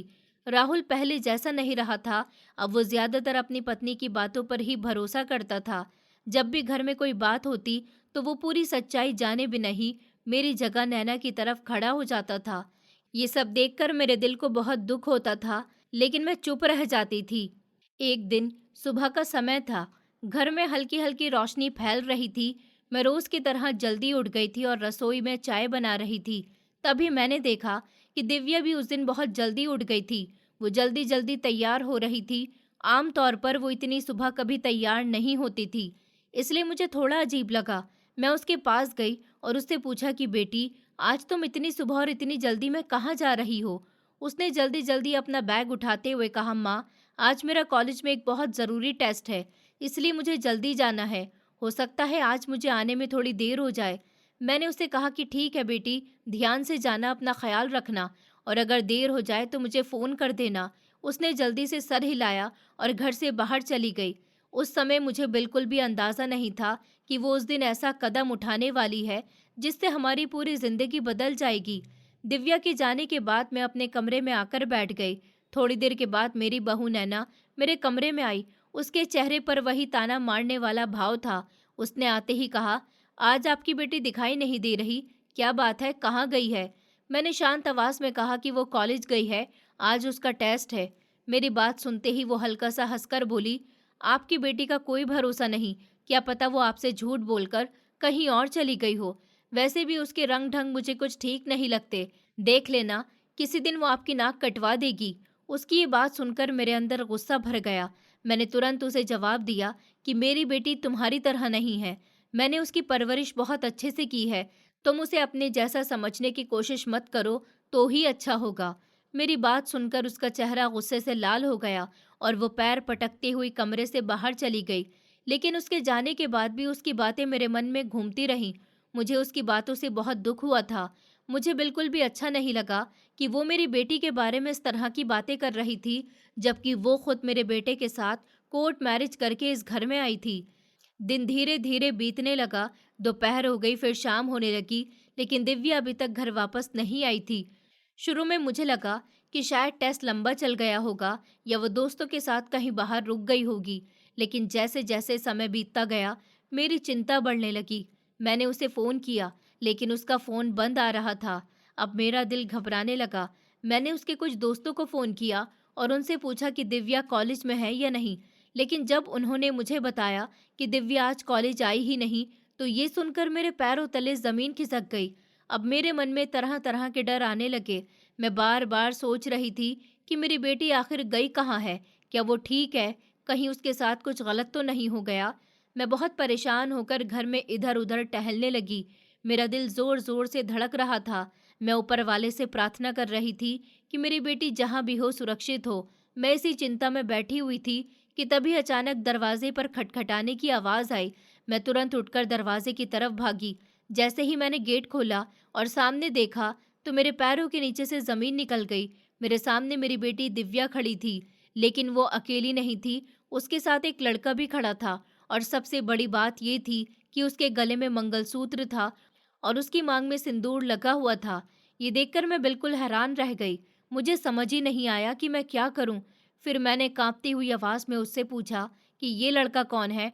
राहुल पहले जैसा नहीं रहा था, अब वो ज़्यादातर अपनी पत्नी की बातों पर ही भरोसा करता था। जब भी घर में कोई बात होती, तो वो पूरी सच्चाई जाने बिना ही मेरी जगह नैना की तरफ खड़ा हो जाता था। ये सब देखकर मेरे दिल को बहुत दुख होता था, लेकिन मैं चुप रह जाती थी। एक दिन सुबह का समय था। घर में हल्की हल्की रोशनी फैल रही थी। मैं रोज की तरह जल्दी उठ गई थी और रसोई में चाय बना रही थी। तभी मैंने देखा कि दिव्या भी उस दिन बहुत जल्दी उठ गई थी। वो जल्दी जल्दी तैयार हो रही थी। आम तौर पर वो इतनी सुबह कभी तैयार नहीं होती थी, इसलिए मुझे थोड़ा अजीब लगा। मैं उसके पास गई और उससे पूछा कि बेटी, आज तुम इतनी सुबह और इतनी जल्दी में कहाँ जा रही हो? उसने जल्दी जल्दी अपना बैग उठाते हुए कहा, माँ, आज मेरा कॉलेज में एक बहुत ज़रूरी टेस्ट है, इसलिए मुझे जल्दी जाना है। हो सकता है आज मुझे आने में थोड़ी देर हो जाए। मैंने उससे कहा कि ठीक है बेटी, ध्यान से जाना, अपना ख्याल रखना और अगर देर हो जाए तो मुझे फ़ोन कर देना। उसने जल्दी से सर हिलाया और घर से बाहर चली गई। उस समय मुझे बिल्कुल भी अंदाज़ा नहीं था कि वो उस दिन ऐसा कदम उठाने वाली है जिससे हमारी पूरी ज़िंदगी बदल जाएगी। दिव्या के जाने के बाद मैं अपने कमरे में आकर बैठ गई। थोड़ी देर के बाद मेरी बहू नैना मेरे कमरे में आई। उसके चेहरे पर वही ताना मारने वाला भाव था। उसने आते ही कहा, आज आपकी बेटी दिखाई नहीं दे रही, क्या बात है, कहाँ गई है? मैंने शांत आवाज में कहा कि वो कॉलेज गई है, आज उसका टेस्ट है। मेरी बात सुनते ही वो हल्का सा हंसकर बोली, आपकी बेटी का कोई भरोसा नहीं, क्या पता वो आपसे झूठ बोलकर कहीं और चली गई हो। वैसे भी उसके रंग ढंग मुझे कुछ ठीक नहीं लगते। देख लेना, किसी दिन वो आपकी नाक कटवा देगी। उसकी ये बात सुनकर मेरे अंदर गुस्सा भर गया। मैंने तुरंत उसे जवाब दिया कि मेरी बेटी तुम्हारी तरह नहीं है। मैंने उसकी परवरिश बहुत अच्छे से की है। तुम उसे अपने जैसा समझने की कोशिश मत करो तो ही अच्छा होगा। मेरी बात सुनकर उसका चेहरा गुस्से से लाल हो गया और वो पैर पटकती हुई कमरे से बाहर चली गई। लेकिन उसके जाने के बाद भी उसकी बातें मेरे मन में घूमती रहीं। मुझे उसकी बातों से बहुत दुख हुआ था। मुझे बिल्कुल भी अच्छा नहीं लगा कि वो मेरी बेटी के बारे में इस तरह की बातें कर रही थी, जबकि वो खुद मेरे बेटे के साथ कोर्ट मैरिज करके इस घर में आई थी। दिन धीरे धीरे बीतने लगा। दोपहर हो गई, फिर शाम होने लगी, लेकिन दिव्या अभी तक घर वापस नहीं आई थी। शुरू में मुझे लगा कि शायद टेस्ट लंबा चल गया होगा या वो दोस्तों के साथ कहीं बाहर रुक गई होगी, लेकिन जैसे जैसे समय बीतता गया मेरी चिंता बढ़ने लगी। मैंने उसे फ़ोन किया, लेकिन उसका फ़ोन बंद आ रहा था। अब मेरा दिल घबराने लगा। मैंने उसके कुछ दोस्तों को फ़ोन किया और उनसे पूछा कि दिव्या कॉलेज में है या नहीं, लेकिन जब उन्होंने मुझे बताया कि दिव्या आज कॉलेज आई ही नहीं, तो ये सुनकर मेरे पैरों तले ज़मीन खिसक गई। अब मेरे मन में तरह तरह के डर आने लगे। मैं बार बार सोच रही थी कि मेरी बेटी आखिर गई कहाँ है, क्या वो ठीक है, कहीं उसके साथ कुछ गलत तो नहीं हो गया। मैं बहुत परेशान होकर घर में इधर उधर टहलने लगी। मेरा दिल जोर जोर से धड़क रहा था। मैं ऊपर वाले से प्रार्थना कर रही थी कि मेरी बेटी जहाँ भी हो सुरक्षित हो। मैं इसी चिंता में बैठी हुई थी कि तभी अचानक दरवाजे पर खटखटाने की आवाज़ आई। मैं तुरंत उठकर दरवाजे की तरफ भागी। जैसे ही मैंने गेट खोला और सामने देखा, तो मेरे पैरों के नीचे से ज़मीन निकल गई। मेरे सामने मेरी बेटी दिव्या खड़ी थी, लेकिन वो अकेली नहीं थी, उसके साथ एक लड़का भी खड़ा था। और सबसे बड़ी बात ये थी कि उसके गले में मंगलसूत्र था और उसकी मांग में सिंदूर लगा हुआ था। ये देखकर मैं बिल्कुल हैरान रह गई। मुझे समझ ही नहीं आया कि मैं क्या करूं। फिर मैंने कांपती हुई आवाज़ में उससे पूछा कि ये लड़का कौन है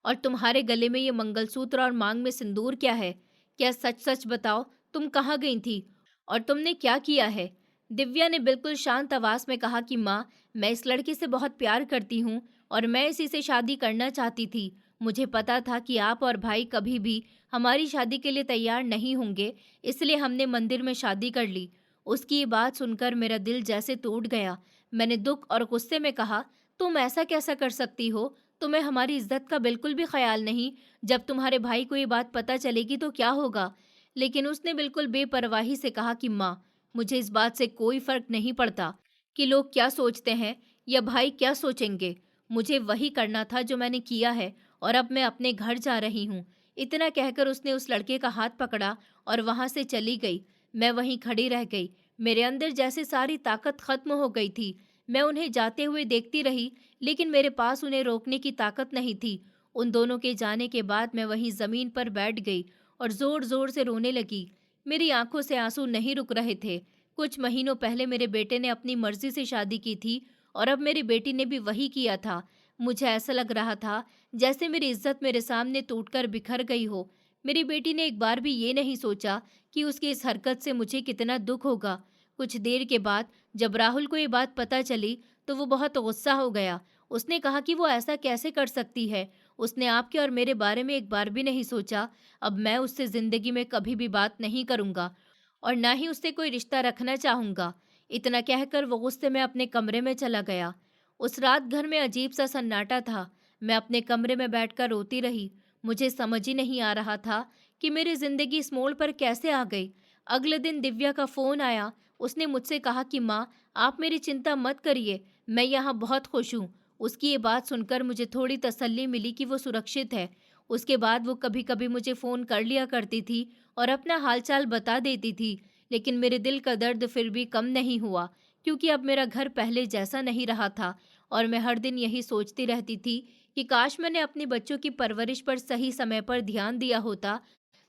और तुम्हारे गले में ये मंगलसूत्र और मांग में सिंदूर क्या है? क्या सच सच बताओ, तुम कहाँ गई थी और तुमने क्या किया है? दिव्या ने बिल्कुल शांत आवाज़ में कहा कि माँ, मैं इस लड़के से बहुत प्यार करती हूँ और मैं इसी से शादी करना चाहती थी। मुझे पता था कि आप और भाई कभी भी हमारी शादी के लिए तैयार नहीं होंगे, इसलिए हमने मंदिर में शादी कर ली। उसकी ये बात सुनकर मेरा दिल जैसे टूट गया। मैंने दुख और गुस्से में कहा, तुम ऐसा कैसा कर सकती हो? तुम्हें हमारी इज्जत का बिल्कुल भी ख्याल नहीं। जब तुम्हारे भाई को ये बात पता चलेगी तो क्या होगा? लेकिन उसने बिल्कुल बेपरवाही से कहा कि माँ, मुझे इस बात से कोई फर्क नहीं पड़ता कि लोग क्या सोचते हैं या भाई क्या सोचेंगे। मुझे वही करना था जो मैंने किया है और अब मैं अपने घर जा रही हूँ। इतना कहकर उसने उस लड़के का हाथ पकड़ा और वहां से चली गई। मैं वहीं खड़ी रह गई। मेरे अंदर जैसे सारी ताकत खत्म हो गई थी। मैं उन्हें जाते हुए देखती रही, लेकिन मेरे पास उन्हें रोकने की ताकत नहीं थी। उन दोनों के जाने के बाद मैं वहीं जमीन पर बैठ गई और जोर जोर से रोने लगी। मेरी आंखों से आंसू नहीं रुक रहे थे। कुछ महीनों पहले मेरे बेटे ने अपनी मर्जी से शादी की थी और अब मेरी बेटी ने भी वही किया था। मुझे ऐसा लग रहा था जैसे मेरी इज्जत मेरे सामने टूटकर बिखर गई हो। मेरी बेटी ने एक बार भी ये नहीं सोचा कि उसकी इस हरकत से मुझे कितना दुख होगा। कुछ देर के बाद जब राहुल को ये बात पता चली, तो वो बहुत गुस्सा हो गया। उसने कहा कि वो ऐसा कैसे कर सकती है। उसने आपके और मेरे बारे में एक बार भी नहीं सोचा। अब मैं उससे जिंदगी में कभी भी बात नहीं करूंगा और ना ही उससे कोई रिश्ता रखना चाहूंगा। इतना कहकर वो गुस्से में अपने कमरे में चला गया। उस रात घर में अजीब सा सन्नाटा था। मैं अपने कमरे में बैठकर रोती रही। मुझे समझ ही नहीं आ रहा था कि मेरी जिंदगी इस मोड़ पर कैसे आ गई। अगले दिन दिव्या का फोन आया। उसने मुझसे कहा कि माँ, आप मेरी चिंता मत करिए, मैं यहाँ बहुत खुश हूँ। उसकी ये बात सुनकर मुझे थोड़ी तसल्ली मिली कि वो सुरक्षित है। उसके बाद वो कभी कभी मुझे फ़ोन कर लिया करती थी और अपना हालचाल बता देती थी। लेकिन मेरे दिल का दर्द फिर भी कम नहीं हुआ, क्योंकि अब मेरा घर पहले जैसा नहीं रहा था और मैं हर दिन यही सोचती रहती थी कि काश मैंने अपने बच्चों की परवरिश पर सही समय पर ध्यान दिया होता,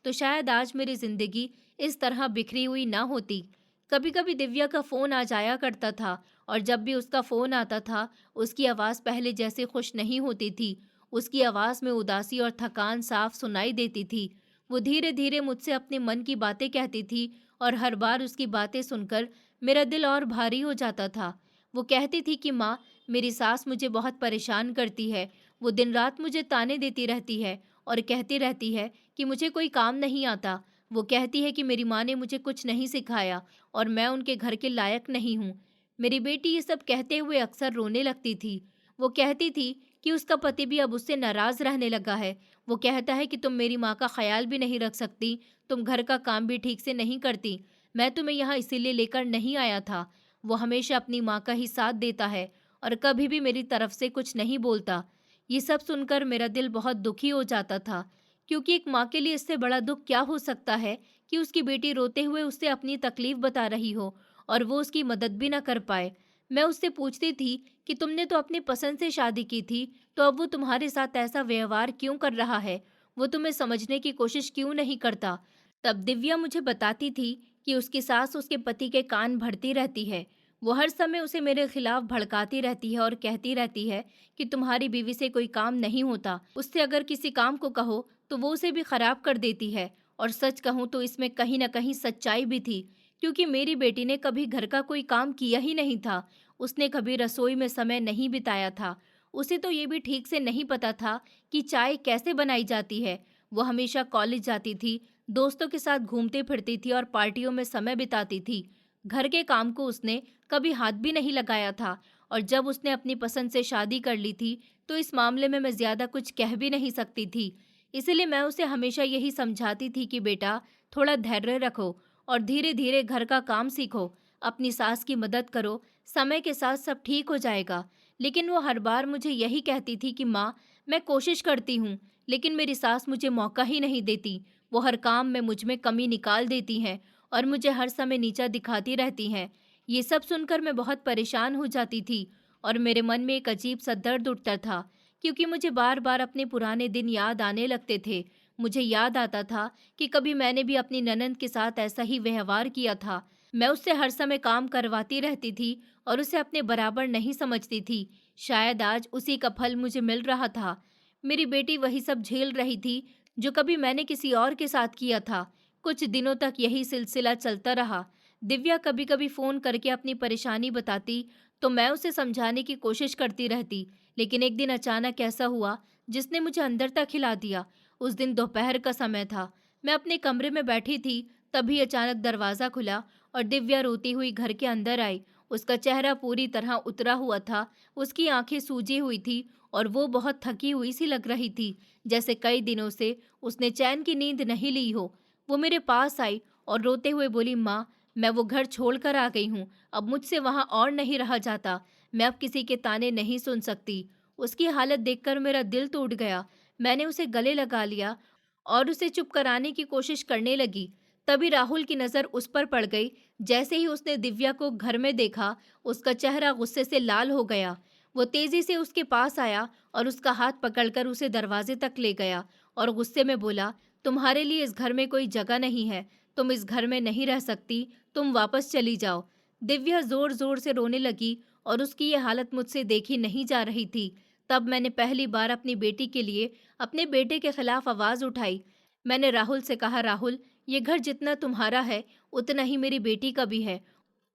तो शायद आज मेरी जिंदगी इस तरह बिखरी हुई ना होती। कभी कभी दिव्या का फ़ोन आ जाया करता था और जब भी उसका फ़ोन आता था, उसकी आवाज़ पहले जैसे खुश नहीं होती थी। उसकी आवाज़ में उदासी और थकान साफ सुनाई देती थी। वो धीरे धीरे मुझसे अपने मन की बातें कहती थी और हर बार उसकी बातें सुनकर मेरा दिल और भारी हो जाता था। वो कहती थी कि माँ, मेरी सास मुझे बहुत परेशान करती है। वो दिन रात मुझे ताने देती रहती है और कहती रहती है कि मुझे कोई काम नहीं आता। वो कहती है कि मेरी माँ ने मुझे कुछ नहीं सिखाया और मैं उनके घर के लायक नहीं हूँ। मेरी बेटी ये सब कहते हुए अक्सर रोने लगती थी। वो कहती थी कि उसका पति भी अब उससे नाराज रहने लगा है। वो कहता है कि तुम मेरी माँ का ख्याल भी नहीं रख सकती, तुम घर का काम भी ठीक से नहीं करती। मैं तुम्हें यहाँ इसीलिए लेकर नहीं आया था। वो हमेशा अपनी माँ का ही साथ देता है और कभी भी मेरी तरफ से कुछ नहीं बोलता। ये सब सुनकर मेरा दिल बहुत दुखी हो जाता था, क्योंकि एक माँ के लिए इससे बड़ा दुख क्या हो सकता है कि उसकी बेटी रोते हुए उससे अपनी तकलीफ बता रही हो और वो उसकी मदद भी ना कर पाए। मैं उससे पूछती थी कि तुमने तो अपनी पसंद से शादी की थी, तो अब वो तुम्हारे साथ ऐसा व्यवहार क्यों कर रहा है? वो तुम्हें समझने की कोशिश क्यों नहीं करता? तब दिव्या मुझे बताती थी कि उसकी सास उसके पति के कान भरती रहती है। वो हर समय उसे मेरे खिलाफ भड़काती रहती है और कहती रहती है कि तुम्हारी बीवी से कोई काम नहीं होता। उससे अगर किसी काम को कहो तो वो उसे भी खराब कर देती है। और सच कहूँ तो इसमें कहीं न कहीं सच्चाई भी थी, क्योंकि मेरी बेटी ने कभी घर का कोई काम किया ही नहीं था। उसने कभी रसोई में समय नहीं बिताया था। उसे तो ये भी ठीक से नहीं पता था कि चाय कैसे बनाई जाती है। वो हमेशा कॉलेज जाती थी, दोस्तों के साथ घूमती फिरती थी और पार्टियों में समय बिताती थी। घर के काम को उसने कभी हाथ भी नहीं लगाया था। और जब उसने अपनी पसंद से शादी कर ली थी, तो इस मामले में मैं ज़्यादा कुछ कह भी नहीं सकती थी। इसीलिए मैं उसे हमेशा यही समझाती थी कि बेटा, थोड़ा धैर्य रखो और धीरे-धीरे घर का काम सीखो, अपनी सास की मदद करो, समय के साथ सब ठीक हो जाएगा। लेकिन वो हर बार मुझे यही कहती थी कि माँ, मैं कोशिश करती हूँ, लेकिन मेरी सास मुझे मौका ही नहीं देती। वो हर काम में मुझ में कमी निकाल देती हैं और मुझे हर समय नीचा दिखाती रहती हैं। ये सब सुनकर मैं बहुत परेशान हो जाती थी और मेरे मन में एक अजीब सा दर्द उठता था, क्योंकि मुझे बार-बार अपने पुराने दिन याद आने लगते थे। मुझे याद आता था कि कभी मैंने भी अपनी ननंद के साथ ऐसा ही व्यवहार किया था। मैं उससे हर समय काम करवाती रहती थी और उसे अपने बराबर नहीं समझती थी। शायद आज उसी का फल मुझे मिल रहा था। मेरी बेटी वही सब झेल रही थी जो कभी मैंने किसी और के साथ किया था। कुछ दिनों तक यही सिलसिला चलता रहा। दिव्या कभी-कभी फ़ोन करके अपनी परेशानी बताती, तो मैं उसे समझाने की कोशिश करती रहती। लेकिन एक दिन अचानक ऐसा हुआ जिसने मुझे अंदर तक हिला दिया। उस दिन दोपहर का समय था। मैं अपने कमरे में बैठी थी, तभी अचानक दरवाज़ा खुला और दिव्या रोती हुई घर के अंदर आई। उसका चेहरा पूरी तरह उतरा हुआ था, उसकी आंखें सूजी हुई थी और वो बहुत थकी हुई सी लग रही थी, जैसे कई दिनों से उसने चैन की नींद नहीं ली हो। वो मेरे पास आई और रोते हुए बोली, माँ, मैं वो घर छोड़कर आ गई हूँ। अब मुझसे वहाँ और नहीं रहा जाता। मैं अब किसी के ताने नहीं सुन सकती। उसकी हालत देखकर मेरा दिल टूट गया। मैंने उसे गले लगा लिया और उसे चुप कराने की कोशिश करने लगी। तभी राहुल की नज़र उस पर पड़ गई। जैसे ही उसने दिव्या को घर में देखा, उसका चेहरा गुस्से से लाल हो गया। वो तेजी से उसके पास आया और उसका हाथ पकड़कर उसे दरवाजे तक ले गया और गुस्से में बोला, तुम्हारे लिए इस घर में कोई जगह नहीं है। तुम इस घर में नहीं रह सकती, तुम वापस चली जाओ। दिव्या जोर जोर से रोने लगी और उसकी ये हालत मुझसे देखी नहीं जा रही थी। तब मैंने पहली बार अपनी बेटी के लिए अपने बेटे के खिलाफ आवाज उठाई। मैंने राहुल से कहा, राहुल, ये घर जितना तुम्हारा है उतना ही मेरी बेटी का भी है।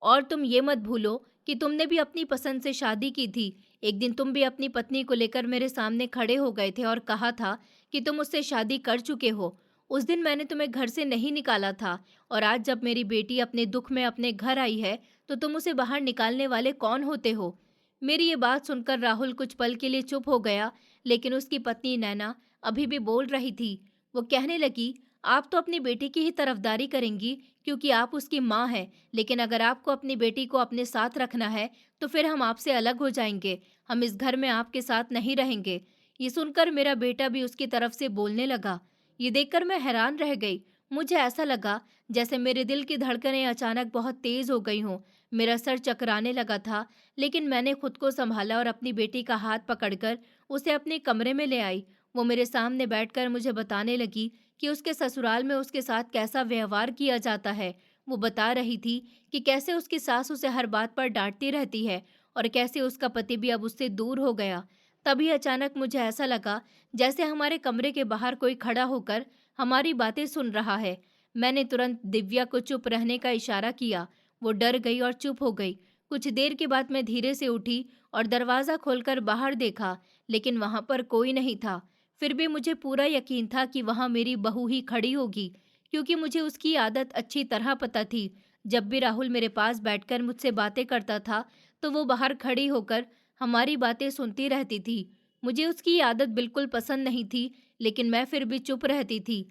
और तुम ये मत भूलो कि तुमने भी अपनी पसंद से शादी की थी। एक दिन तुम भी अपनी पत्नी को लेकर मेरे सामने खड़े हो गए थे और कहा था कि तुम उससे शादी कर चुके हो। उस दिन मैंने तुम्हें घर से नहीं निकाला था और आज जब मेरी बेटी अपने दुख में अपने घर आई है, तो तुम उसे बाहर निकालने वाले कौन होते हो? मेरी ये बात सुनकर राहुल कुछ पल के लिए चुप हो गया, लेकिन उसकी पत्नी नैना अभी भी बोल रही थी। वो कहने लगी, आप तो अपनी बेटी की ही तरफदारी करेंगी क्योंकि आप उसकी माँ हैं, लेकिन अगर आपको अपनी बेटी को अपने साथ रखना है, तो फिर हम आपसे अलग हो जाएंगे। हम इस घर में आपके साथ नहीं रहेंगे। ये सुनकर मेरा बेटा भी उसकी तरफ से बोलने लगा। ये देखकर मैं हैरान रह गई। मुझे ऐसा लगा जैसे मेरे दिल की धड़कनें अचानक बहुत तेज हो गई हों। मेरा सर चकराने लगा था, लेकिन मैंने खुद को संभाला और अपनी बेटी का हाथ पकड़कर उसे अपने कमरे में ले आई। वो मेरे सामने बैठकर मुझे बताने लगी कि उसके ससुराल में उसके साथ कैसा व्यवहार किया जाता है। वो बता रही थी कि कैसे उसकी सास उसे हर बात पर डांटती रहती है और कैसे उसका पति भी अब उससे दूर हो गया। तभी अचानक मुझे ऐसा लगा जैसे हमारे कमरे के बाहर कोई खड़ा होकर हमारी बातें सुन रहा है। मैंने तुरंत दिव्या को चुप रहने का इशारा किया। वो डर गई और चुप हो गई। कुछ देर के बाद मैं धीरे से उठी और दरवाज़ा खोलकर बाहर देखा, लेकिन वहाँ पर कोई नहीं था। फिर भी मुझे पूरा यकीन था कि वहाँ मेरी बहू ही खड़ी होगी, क्योंकि मुझे उसकी आदत अच्छी तरह पता थी। जब भी राहुल मेरे पास बैठकर मुझसे बातें करता था, तो वो बाहर खड़ी होकर हमारी बातें सुनती रहती थी। मुझे उसकी ये आदत बिल्कुल पसंद नहीं थी, लेकिन मैं फिर भी चुप रहती थी।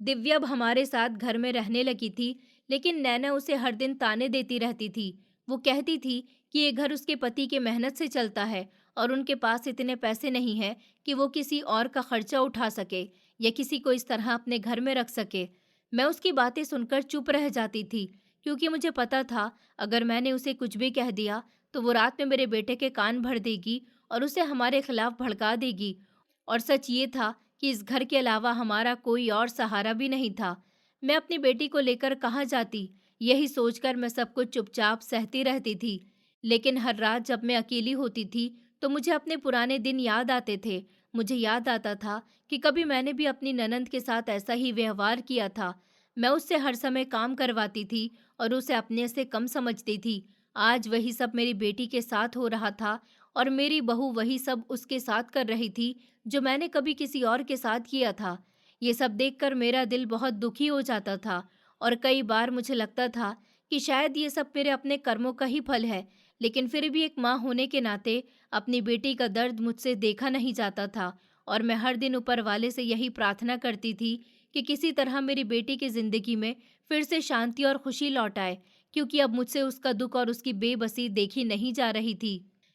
दिव्या अब हमारे साथ घर में रहने लगी थी, लेकिन नैना उसे हर दिन ताने देती रहती थी। वो कहती थी कि ये घर उसके पति के मेहनत से चलता है और उनके पास इतने पैसे नहीं हैं कि वो किसी और का खर्चा उठा सके या किसी को इस तरह अपने घर में रख सके। मैं उसकी बातें सुनकर चुप रह जाती थी, क्योंकि मुझे पता था अगर मैंने उसे कुछ भी कह दिया तो वो रात में मेरे बेटे के कान भर देगी और उसे हमारे खिलाफ भड़का देगी। और सच ये था कि इस घर के अलावा हमारा कोई और सहारा भी नहीं था। मैं अपनी बेटी को लेकर कहाँ जाती, यही सोचकर मैं सब कुछ चुपचाप सहती रहती थी। लेकिन हर रात जब मैं अकेली होती थी तो मुझे अपने पुराने दिन याद आते थे। मुझे याद आता था कि कभी मैंने भी अपनी ननंद के साथ ऐसा ही व्यवहार किया था। मैं उससे हर समय काम करवाती थी और उसे अपने से कम समझती थी। आज वही सब मेरी बेटी के साथ हो रहा था और मेरी बहू वही सब उसके साथ कर रही थी जो मैंने कभी किसी और के साथ किया था। ये सब देखकर मेरा दिल बहुत दुखी हो जाता था और कई बार मुझे लगता था कि शायद ये सब मेरे अपने कर्मों का ही फल है। लेकिन फिर भी एक माँ होने के नाते अपनी बेटी का दर्द मुझसे देखा नहीं जाता था और मैं हर दिन ऊपर वाले से यही प्रार्थना करती थी कि किसी तरह मेरी बेटी की जिंदगी में फिर से शांति और खुशी लौट आए, क्योंकि अब मुझसे उसका दुख और उसकी बेबसी देखी नहीं जा रही थी।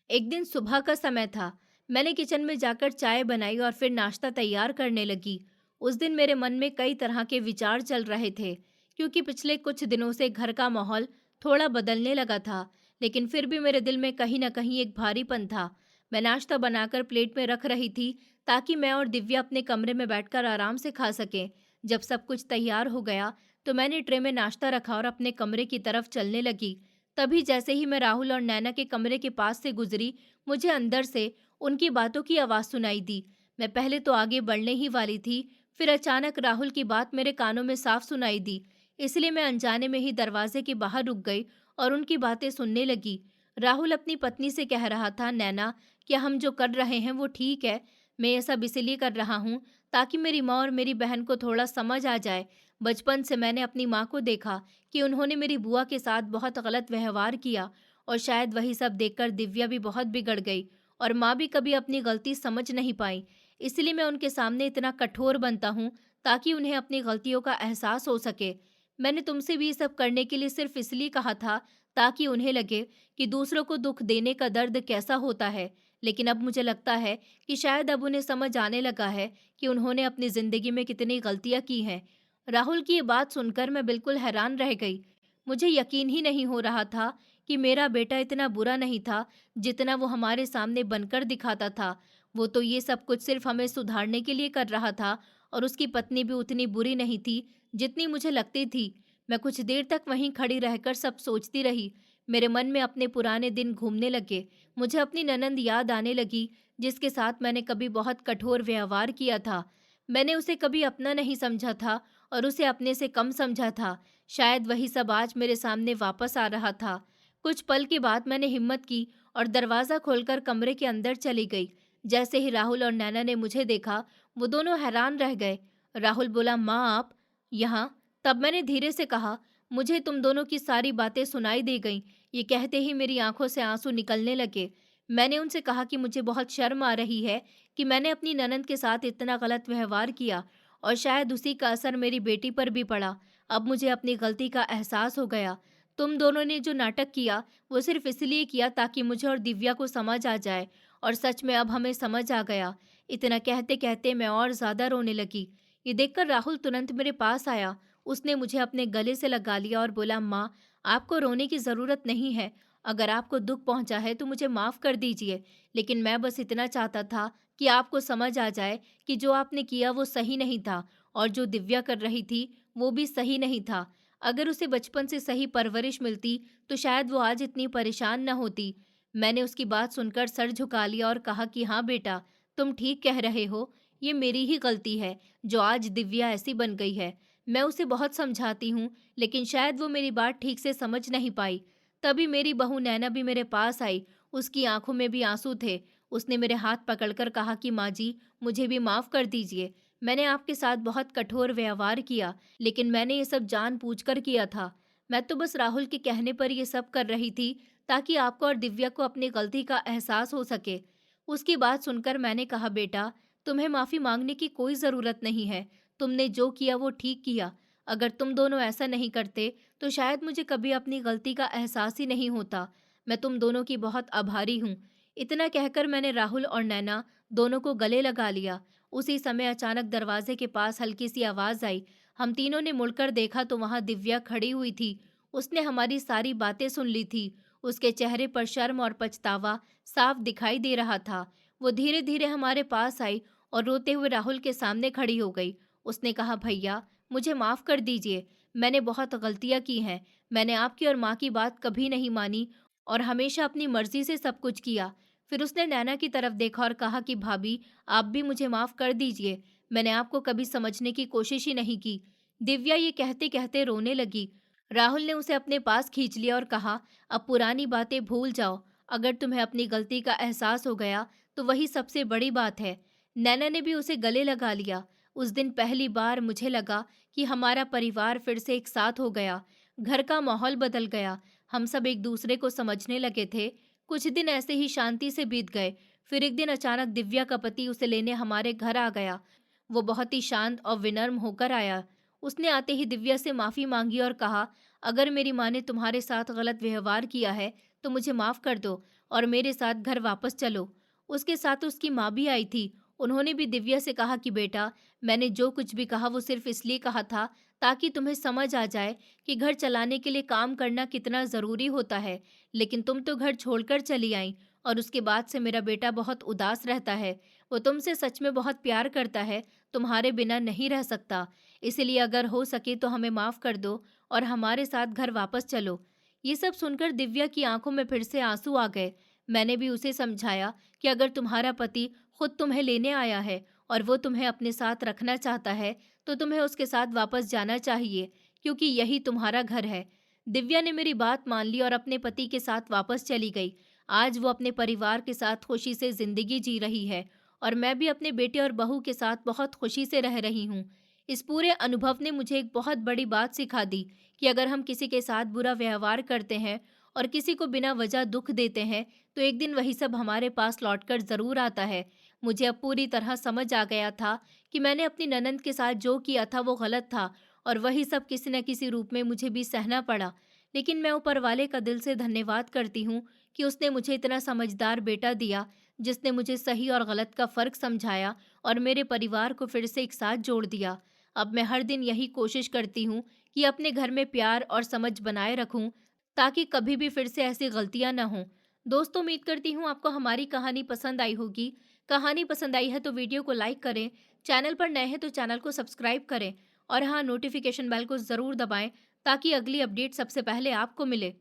एक दिन सुबह का समय था। मैंने किचन में जाकर चाय बनाई और फिर नाश्ता तैयार करने लगी। उस दिन मेरे मन में कई तरह के विचार चल रहे थे, क्योंकि पिछले कुछ दिनों से घर का माहौल थोड़ा बदलने लगा था, लेकिन फिर भी मेरे दिल में कहीं न कहीं एक भारीपन था। मैं नाश्ता बनाकर प्लेट में रख रही थी ताकि मैं और दिव्या अपने कमरे में बैठकर आराम से खा सकें। जब सब कुछ तैयार हो गया तो मैंने ट्रे में नाश्ता रखा और अपने कमरे की तरफ चलने लगी। तभी जैसे ही मैं राहुल और नैना के कमरे के पास से गुजरी, मुझे अंदर से उनकी बातों की आवाज़ सुनाई दी। मैं पहले तो आगे बढ़ने ही वाली थी, फिर अचानक राहुल की बात मेरे कानों में साफ सुनाई दी। इसलिए मैं अनजाने में ही दरवाजे के बाहर रुक गई और उनकी बातें सुनने लगी। राहुल अपनी पत्नी से कह रहा था, नैना, क्या हम जो कर रहे हैं वो ठीक है? मैं ये सब इसलिए कर रहा हूँ ताकि मेरी माँ और मेरी बहन को थोड़ा समझ आ जाए। बचपन से मैंने अपनी माँ को देखा कि उन्होंने मेरी बुआ के साथ बहुत गलत व्यवहार किया और शायद वही सब देखकर दिव्या भी बहुत बिगड़ गई और माँ भी कभी अपनी गलती समझ नहीं पाई। इसलिए मैं उनके सामने इतना कठोर बनता हूँ ताकि उन्हें अपनी गलतियों का एहसास हो सके। मैंने तुमसे भी ये सब करने के लिए सिर्फ इसलिए कहा था ताकि उन्हें लगे कि दूसरों को दुख देने का दर्द कैसा होता है। लेकिन अब मुझे लगता है कि शायद अब उन्हें समझ आने लगा है कि उन्होंने अपनी ज़िंदगी में कितनी गलतियाँ की हैं। राहुल की ये बात सुनकर मैं बिल्कुल हैरान रह गई। मुझे यकीन ही नहीं हो रहा था कि मेरा बेटा इतना बुरा नहीं था जितना वो हमारे सामने बनकर दिखाता था। वो तो ये सब कुछ सिर्फ हमें सुधारने के लिए कर रहा था और उसकी पत्नी भी उतनी बुरी नहीं थी जितनी मुझे लगती थी। मैं कुछ देर तक वहीं खड़ी रहकर सब सोचती रही। मेरे मन में अपने पुराने दिन घूमने लगे। मुझे अपनी ननंद याद आने लगी, जिसके साथ मैंने कभी बहुत कठोर व्यवहार किया था। मैंने उसे कभी अपना नहीं समझा था और उसे अपने से कम समझा था। शायद वही सब आज मेरे सामने वापस आ रहा था। कुछ पल के बाद मैंने हिम्मत की और दरवाज़ा खोलकर कमरे के अंदर चली गई। जैसे ही राहुल और नैना ने मुझे देखा, वो दोनों हैरान रह गए। राहुल बोला, माँ आप यहाँ? तब मैंने धीरे से कहा, मुझे तुम दोनों की सारी बातें सुनाई दे गईं। ये कहते ही मेरी आंखों से आंसू निकलने लगे। मैंने उनसे कहा कि मुझे बहुत शर्म आ रही है कि मैंने अपनी ननंद के साथ इतना गलत व्यवहार किया और शायद उसी का असर मेरी बेटी पर भी पड़ा। अब मुझे अपनी गलती का एहसास हो गया। तुम दोनों ने जो नाटक किया वो सिर्फ इसलिए किया ताकि मुझे और दिव्या को समझ आ जाए, और सच में अब हमें समझ आ गया। इतना कहते कहते मैं और ज्यादा रोने लगी। ये देखकर राहुल तुरंत मेरे पास आया। उसने मुझे अपने गले से लगा लिया और बोला, माँ, आपको रोने की ज़रूरत नहीं है। अगर आपको दुख पहुंचा है तो मुझे माफ़ कर दीजिए, लेकिन मैं बस इतना चाहता था कि आपको समझ आ जाए कि जो आपने किया वो सही नहीं था और जो दिव्या कर रही थी वो भी सही नहीं था। अगर उसे बचपन से सही परवरिश मिलती तो शायद वो आज इतनी परेशान न होती। मैंने उसकी बात सुनकर सर झुका लिया और कहा कि हाँ बेटा, तुम ठीक कह रहे हो। ये मेरी ही गलती है जो आज दिव्या ऐसी बन गई है। मैं उसे बहुत समझाती हूँ, लेकिन शायद वो मेरी बात ठीक से समझ नहीं पाई। तभी मेरी बहू नैना भी मेरे पास आई। उसकी आंखों में भी आंसू थे। उसने मेरे हाथ पकड़कर कहा कि माँ जी, मुझे भी माफ़ कर दीजिए। मैंने आपके साथ बहुत कठोर व्यवहार किया, लेकिन मैंने ये सब जानबूझकर किया था। मैं तो बस राहुल के कहने पर ये सब कर रही थी ताकि आपको और दिव्या को अपनी गलती का एहसास हो सके। उसकी बात सुनकर मैंने कहा, बेटा, तुम्हें माफ़ी मांगने की कोई ज़रूरत नहीं है। तुमने जो किया वो ठीक किया। अगर तुम दोनों ऐसा नहीं करते तो शायद मुझे कभी अपनी गलती का एहसास ही नहीं होता। मैं तुम दोनों की बहुत आभारी हूँ। इतना कहकर मैंने राहुल और नैना दोनों को गले लगा लिया। उसी समय अचानक दरवाजे के पास हल्की सी आवाज़ आई। हम तीनों ने मुड़कर देखा तो वहाँ दिव्या खड़ी हुई थी। उसने हमारी सारी बातें सुन ली थी। उसके चेहरे पर शर्म और पछतावा साफ दिखाई दे रहा था। वो धीरे धीरे हमारे पास आई और रोते हुए राहुल के सामने खड़ी हो गई। उसने कहा, भैया, मुझे माफ़ कर दीजिए। मैंने बहुत गलतियाँ की हैं। मैंने आपकी और माँ की बात कभी नहीं मानी और हमेशा अपनी मर्जी से सब कुछ किया। फिर उसने नैना की तरफ देखा और कहा कि भाभी, आप भी मुझे माफ़ कर दीजिए। मैंने आपको कभी समझने की कोशिश ही नहीं की। दिव्या ये कहते कहते रोने लगी। राहुल ने उसे अपने पास खींच लिया और कहा, अब पुरानी बातें भूल जाओ। अगर तुम्हें अपनी गलती का एहसास हो गया तो वही सबसे बड़ी बात है। नैना ने भी उसे गले लगा लिया। उस दिन पहली बार मुझे लगा कि हमारा परिवार फिर से एक साथ हो गया। घर का माहौल बदल गया। हम सब एक दूसरे को समझने लगे थे। कुछ दिन ऐसे ही शांति से बीत गए। फिर एक दिन अचानक दिव्या का पति उसे लेने हमारे घर आ गया। वो बहुत ही शांत और विनम्र होकर आया। उसने आते ही दिव्या से माफ़ी मांगी और कहा, अगर मेरी माँ ने तुम्हारे साथ गलत व्यवहार किया है तो मुझे माफ़ कर दो और मेरे साथ घर वापस चलो। उसके साथ उसकी माँ भी आई थी। उन्होंने भी दिव्या से कहा कि बेटा, मैंने जो कुछ भी कहा वो सिर्फ इसलिए कहा था ताकि तुम्हें समझ आ जाए कि घर चलाने के लिए काम करना कितना ज़रूरी होता है। लेकिन तुम तो घर छोड़कर चली आई और उसके बाद से मेरा बेटा बहुत उदास रहता है। वो तुमसे सच में बहुत प्यार करता है, तुम्हारे बिना नहीं रह सकता। इसलिए अगर हो सके तो हमें माफ़ कर दो और हमारे साथ घर वापस चलो। ये सब सुनकर दिव्या की आंखों में फिर से आंसू आ गए। मैंने भी उसे समझाया कि अगर तुम्हारा पति खुद तुम्हें लेने आया है और वो तुम्हें अपने साथ रखना चाहता है तो तुम्हें उसके साथ वापस जाना चाहिए, क्योंकि यही तुम्हारा घर है। दिव्या ने मेरी बात मान ली और अपने पति के साथ वापस चली गई। आज वो अपने परिवार के साथ खुशी से जिंदगी जी रही है और मैं भी अपने बेटे और बहू के साथ बहुत खुशी से रह रही हूँ। इस पूरे अनुभव ने मुझे एक बहुत बड़ी बात सिखा दी कि अगर हम किसी के साथ बुरा व्यवहार करते हैं और किसी को बिना वजह दुख देते हैं तो एक दिन वही सब हमारे पास लौटकर ज़रूर आता है। मुझे अब पूरी तरह समझ आ गया था कि मैंने अपनी ननंद के साथ जो किया था वो गलत था और वही सब किसी न किसी रूप में मुझे भी सहना पड़ा। लेकिन मैं ऊपर वाले का दिल से धन्यवाद करती हूँ कि उसने मुझे इतना समझदार बेटा दिया, जिसने मुझे सही और गलत का फ़र्क समझाया और मेरे परिवार को फिर से एक साथ जोड़ दिया। अब मैं हर दिन यही कोशिश करती हूँ कि अपने घर में प्यार और समझ बनाए रखूँ, ताकि कभी भी फिर से ऐसी गलतियाँ न हों। दोस्तों, उम्मीद करती हूँ आपको हमारी कहानी पसंद आई होगी। कहानी पसंद आई है तो वीडियो को लाइक करें, चैनल पर नए हैं तो चैनल को सब्सक्राइब करें और हाँ, नोटिफिकेशन बेल को ज़रूर दबाएं ताकि अगली अपडेट सबसे पहले आपको मिले।